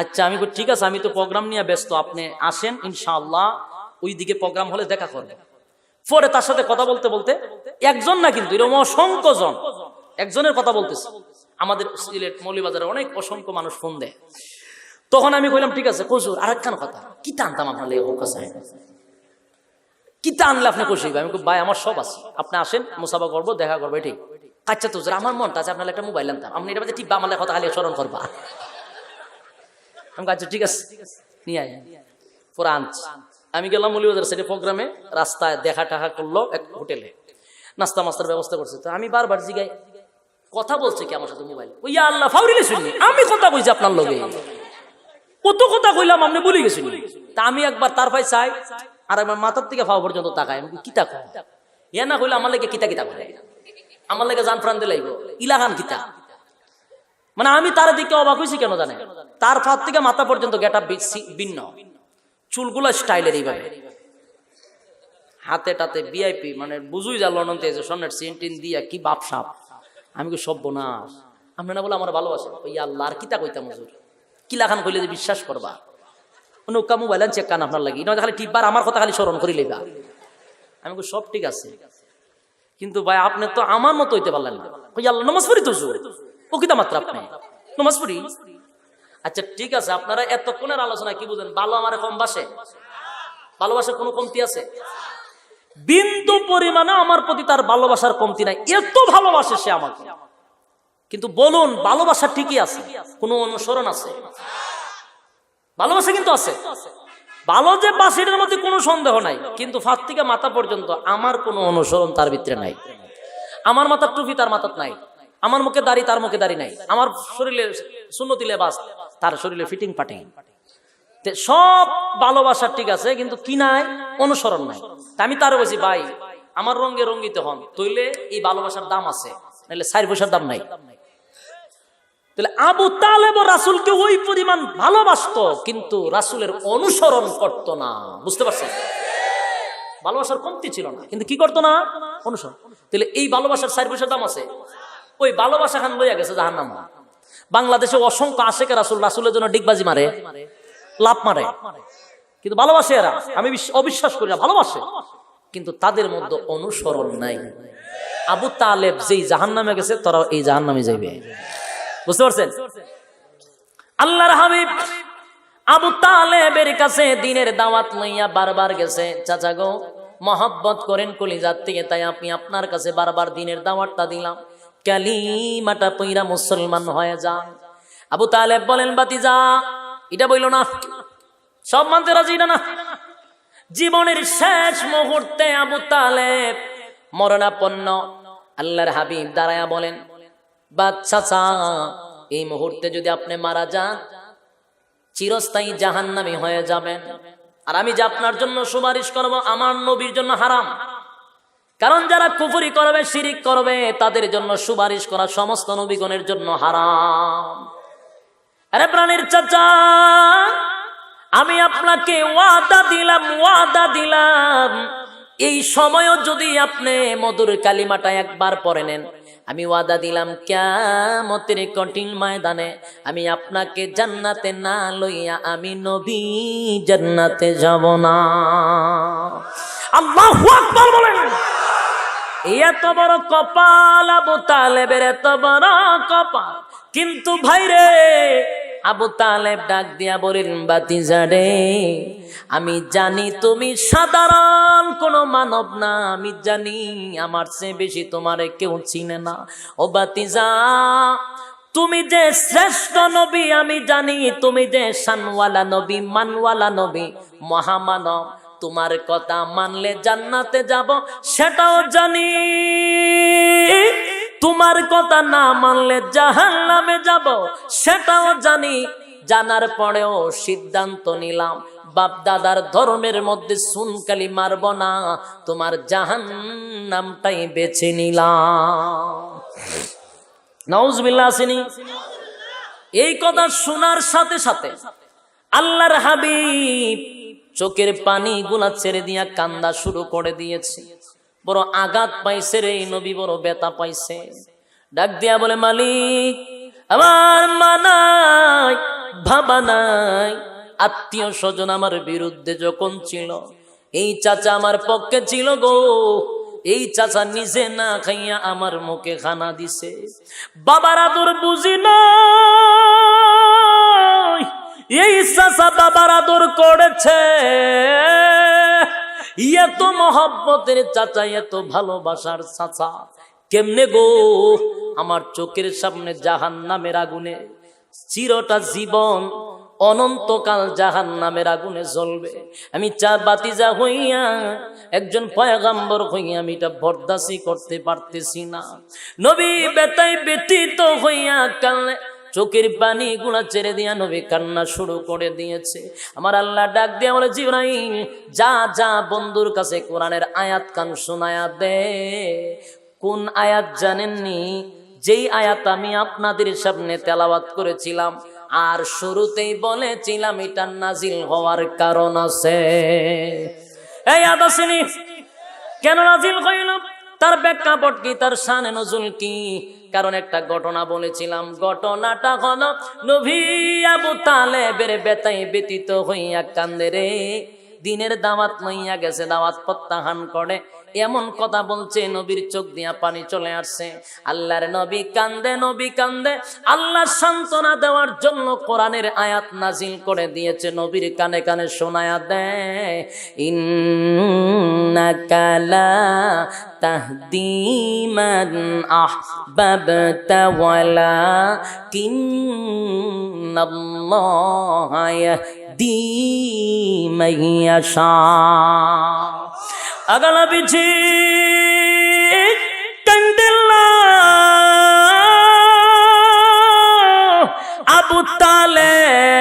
আচ্ছা আমি ঠিক আছে, আমি তো প্রোগ্রাম নিয়ে ব্যস্ত, আপনি আসেন ইনশাআল্লাহ, ওই দিকে প্রোগ্রাম হলে দেখা করবে। পরে তার সাথে কথা বলতে বলতে, একজন না কিন্তু এরকম অসংখ্য জন, একজনের কথা বলতেছে। আমাদের সিলেট মৌলভীবাজারে অনেক অসংখ্য মানুষ ফোন দেয়। তখন আমি কইলাম ঠিক আছে হুজুর আরেকখান কথা, কি টানতাম আপনার লেগে কাছে, কি টানলে আপনি খুশি? আমি ভাই আমার সব আছে, আপনি আসেন, মুসাফা করবো, দেখা করবো, ঠিক। আচ্ছা তো আমার মনটা আছে, আপনার একটা মোবাইল আনতাম, আপনি এটা ঠিক আমার কথা খালি স্মরণ করবা। আমি আচ্ছা ঠিক আছে নিয়ে আয়। পরে আনছি, আমি গেলাম মৌলভীবাজার সাইডে প্রোগ্রামে, রাস্তায় দেখা টাকা করলো এক হোটেলে, নাস্তা মাস্তার ব্যবস্থা করছে। তো আমি বারবার জিগাই কথা বলছে কি আমার সাথে মোবাইল, ওই আল্লাহ ফাউরিলে শুনি আমি কথা কইছি আপনার লগে, কত কথা কইলাম আপনি বলে গেছেন। তা আমি একবার তার ভাই চাই, আর একবার মাথার থেকে ফাও পর্যন্ত তাকায়, আমি কিতা কয় ইয়া না কইলে আমার লাগে কিতা কিতা করে, আমার লাগে জান প্রাণ দিলে ইলাহান কিতা। মানে আমি তার দিকে অবাক হয়েছি কেন জানে, তার ফাত থেকে মাথা পর্যন্ত গেটা ভিন্ন, চুলগুলো স্টাইলের এইভাবে, হাতে টাতে ভিআইপি, মানে বুঝুই যা লন্ডন থেকে স্বর্ণের চেন দিয়া কি বাপ সাপ। আমি কি সব বোনাস, আপনি না বলে আমার ভালোবাসে, ওই আল্লাহ আর কিতা কইতাম হুজুর, কিলাখান কইলে যে বিশ্বাস করবা, নৌকা মোবাইল চেক কান আপনার লাগি, খালি টিপবার আমার কথা খালি স্মরণ করি লেগা। আমি সব ঠিক আছে, কিন্তু ভাই আপনি তো আমার মতো হইতে পারলেন না। ওই আল্লাহ নমাজ পড়ি তো ও কিতা মাত্র আপনি নমাজ পড়ি। আচ্ছা ঠিক আছে, আপনারা এতক্ষণের আলোচনা কি বুঝেন, ভালো আমার কম বাসে, ভালোবাসার কোনো কমতি আছে? বিন্দু পরিমাণে আমার প্রতি তার ভালোবাসার কমতি নাই, এত ভালোবাসে সে আমাকে। কিন্তু বলুন ভালোবাসা ঠিকই আছে, কোন অনুসরণ আছে? ভালোবাসা কিন্তু আছে, ভালো যে বাসিটার মধ্যে কোনো সন্দেহ নাই, কিন্তু ফাত থেকে মাথা পর্যন্ত আমার কোনো অনুসরণ তার ভিতরে নাই। আমার মাথার টুপি তার মাথার নাই, আমার মুখে দাড়ি তার মুখে দাড়ি নাই, আমার শরীরে সুন্নতি লেবাস তার শরীরে ফিটিং পাটিং, সব ভালোবাসা ঠিক আছে, কিন্তু কি নাই? অনুসরণ নাই। আমি তারও বলছি ভাই আমার রঙে রঙ্গিত হন, তইলে এই ভালোবাসার দাম আছে, নাহলে 4 পয়সার দাম নাই। তাহলে আবু তালেব রাসূলকে ওই পরিমাণ ভালোবাসতো, কিন্তু রাসূলের অনুসরণ করতো না। বুঝতে পারছেন? ভালোবাসার কমতি ছিল না, কিন্তু কি করতো না? অনুসরণ। তাহলে এই ভালোবাসার 4 পয়সার দাম আছে, ওই ভালোবাসা খান লইয়া গেছে জাহান্নামে। বাংলাদেশে অসংখ্য আশেকে রাসূল রাসূলের জন্য ডিগবাজি মারে, লাভ মারে, কিন্তু ভালোবাসে এরা। আমি অবিশ্বাস করি না, ভালোবাসে, কিন্তু তাদের মধ্যে অনুসরণ নাই। আবু তালেব যেই জাহান্নামে গেছে, তারাও এই জাহান্নামে যাইবে। বুঝতে পারছেন? আল্লাহর হাবিব আবু তালেবের কাছে দিনের দাওয়াত লইয়া বারবার গেছে। চাচা গো, মহব্বত করেন কলিজার থেকে, তাই আপনি আপনার কাছে বারবার দিনের দাওয়াতটা দিলাম, কালিমাটা পইরা মুসলমান হয়ে যান। আবু তালেব বলেন, বাতিজা এটা বইল না, সব মানতে রাজি না। জীবনের শেষ মুহূর্তে আবু তালেব মরণাপন্ন। আল্লাহর হাবিব দাঁড়ায়া বলেন, বাচ্চা, এই মুহূর্তে যদি আপনি মারা যান, চিরস্থায়ী জাহান্নামী হয়ে যাবেন। আর আমি যে আপনার জন্য সুপারিশ করব, আমার নবীর জন্য হারাম। কারণ যারা কুফরি করবে, শিরিক করবে, তাদের জন্য সুপারিশ করা সমস্ত নবীগণের জন্য হারাম। আরে প্রাণের চাচা, আমি আপনাকে ওয়াদা দিলাম, এই সময়ও যদি আপনি মধুর কালিমাটা একবার পড়ে নেন, আমি ওয়াদা দিলাম কিয়ামতের কঠিন ময়দানে আমি আপনাকে জান্নাতে না লইয়া আমি নবী জান্নাতে যাব না। আল্লাহু আকবার বলেন। এত বড় কপাল আবু তালেবের, এত বড় কপাল। কিন্তু ভাইরে, আবু তালেব ডাক দিয়া বলেন, বাতিজা রে, আমি জানি তুমি সাধারণ কোনো মানব না, আমি জানি আমার চেয়ে বেশি তোমারে কেউ চিনে না। ও বাতিজা, তুমি যে শ্রেষ্ঠ নবী আমি জানি, তুমি যে শানওয়ালা নবী, মানওয়ালা নবী, মহামানব, তোমার কথা মানলে জান্নাতে যাব সেটাও জানি, তোমার কথা না মানলে জাহান্নামে যাব সেটাও জানি। জানার পরেও সিদ্ধান্ত নিলাম, বাপ দাদার ধর্মের মধ্যে সুনকালি মারব না, তোমার জাহান্নামটাই বেছে নিলাম। নাউজুবিল্লাহ আসেনি? এই কথা শোনার সাথে সাথে আল্লাহর হাবিব চোখের পানি গুলা ছেড়ে দিয়া কান্দা শুরু করে দিয়েছে। বড় আঘাত পাইছে রে নবী, বড় ব্যথা পাইছে। ডাক দিয়া বলে, মালিক, আমার মা নাই, বাবা নাই, আত্মীয় স্বজন আমার বিরুদ্ধে যখন ছিল, এই চাচা আমার পক্ষে ছিল গো। এই চাচা নিজে না খাইয়া আমার মুখে খানা দিছে। বাবার আদর বুঝি না, এই চাচা বাবার আদর করেছে। এত মহব্বতের চাচা, এত ভালোবাসার চাচা, কেমনে গো আমার চোখের সামনে জাহান্নামের আগুনে চিরটা জীবন অনন্তকাল জাহান্নামের আগুনে জ্বলবে। আমি বাতিজা হইয়া, একজন পয়গম্বর হইয়া আমি এটা বরদাস্ত করতে পারতেছি না। নবী বেতায় ব্যতীত হইয়া কালে চোখের পানি গুলা ছেড়ে দিয়া নবী কান্না শুরু করে দিয়েছে। আমার আল্লাহ ডাক দিয়া বলে, জিবরাইল যা যা বন্ধুর কাছে কোরআনের আয়াত কান শোনায়া দে। কোন আয়াত জানেননি? যেই আয়াত আমি আপনাদের সামনে তেলাওয়াত করেছিলাম আর শুরুতেই বলেছিলাম এটা নাজিল হওয়ার কারণ আছে। এই আয়াত আসেনি? কেন নাজিল হইল, তার প্রেক্ষাপট কি, তার শানে নজুল কি? কারণ একটা ঘটনা বলেছিলাম, ঘটনাটা হলো নবী আবু তালেবের বেতায় ব্যতীত হইয়া কান্দে রে। দিনের দাওয়াত লইয়া গেছে, দাওয়াত প্রত্যাখ্যান করে, এমন কথা বলছে নবীর চোখ দিয়া পানি চলে আসছে। আল্লাহর নবী কান্দে, নবী কান্দে। আল্লাহ সান্ত্বনা দেওয়ার জন্য কোরআনের আয়াত নাজিল করে দিয়েছে, নবীর কানে কানে শোনায়া দেয়, ইন্নাকা লা তাহদি মান আহবাবতা ওয়ালাকিন্নাল্লাহা ইয়াহদি মান ইয়াশা। আগলা পিছি আবু তালেব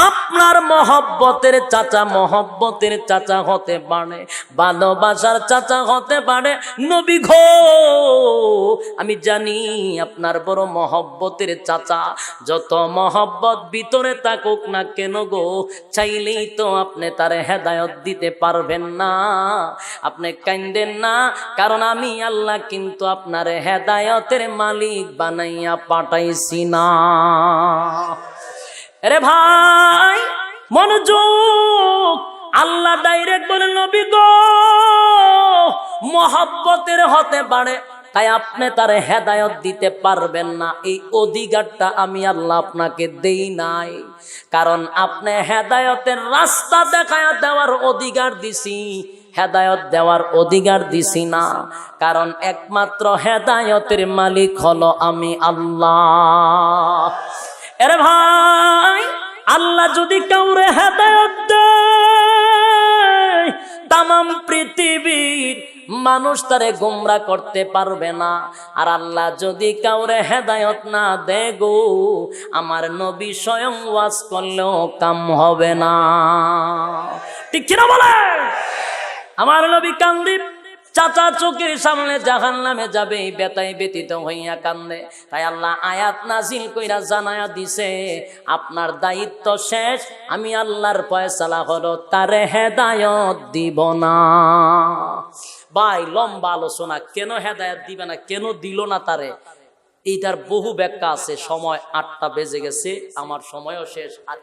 আপনার মহব্বতের চাচা, মহব্বতের চাচা হতে পারে, ভালোবাসার চাচা হতে পারে। নবী গো, আমি জানি আপনার বড় মহব্বতের চাচা। যত মহব্বত ভিতরে থাকুক না কেন গো, চাইলেই তো আপনি তার হেদায়ত দিতে পারবেন না। আপনি কান্দেন না, কারণ আমি আল্লাহ কিন্তু আপনার হেদায়তের মালিক বানাইয়া পাঠাইছি না। আরে ভাই মনোযোগ, আল্লাহ ডাইরেক্ট বলেন নবী গো মহব্বতের হতে পারে, তাই আপনি তার হেদায়ত দিতে পারবেন না, এই অধিকারটা আমি আল্লাহ আপনাকে দেই নাই। কারণ আপনি হেদায়তের রাস্তা দেখায়া দেওয়ার অধিকার দিছি, হেদায়ত দেওয়ার অধিকার দিছি না। কারণ একমাত্র হেদায়তের মালিক হলো আমি আল্লাহ। আরে ভাই আল্লাহ যদি কাউরে হেদায়ত দেয়, তামাম পৃথিবীর মানুষ তারে গোমরা করতে পারবে না। আর আল্লাহ যদি কাউরে হেদায়ত না দেয় গো, আমার নবী স্বয়ং ওয়াজ করলেও কাম হবে না। ঠিক কিনা বলে? আমার নবী কান্দি, চাচা চোখের সামনে জাহান্নামে যাবে, বেতায় ব্যতীত হইয়া কান্দে। তাই আল্লাহ আয়াত নাজিল কইরা জানায়া দিছে, আপনার দায়িত্ব শেষ, আমি আল্লাহর ফয়সালা হলো তারে হেদায়ত দিব না। ভাই লম্বা আলোচনা, কেন হেদায়ত দিবে না, কেন দিল না তারে, এইটার বহু ব্যাখ্যা আছে। সময় 8টা বেজে গেছে, আমার সময়ও শেষ। আর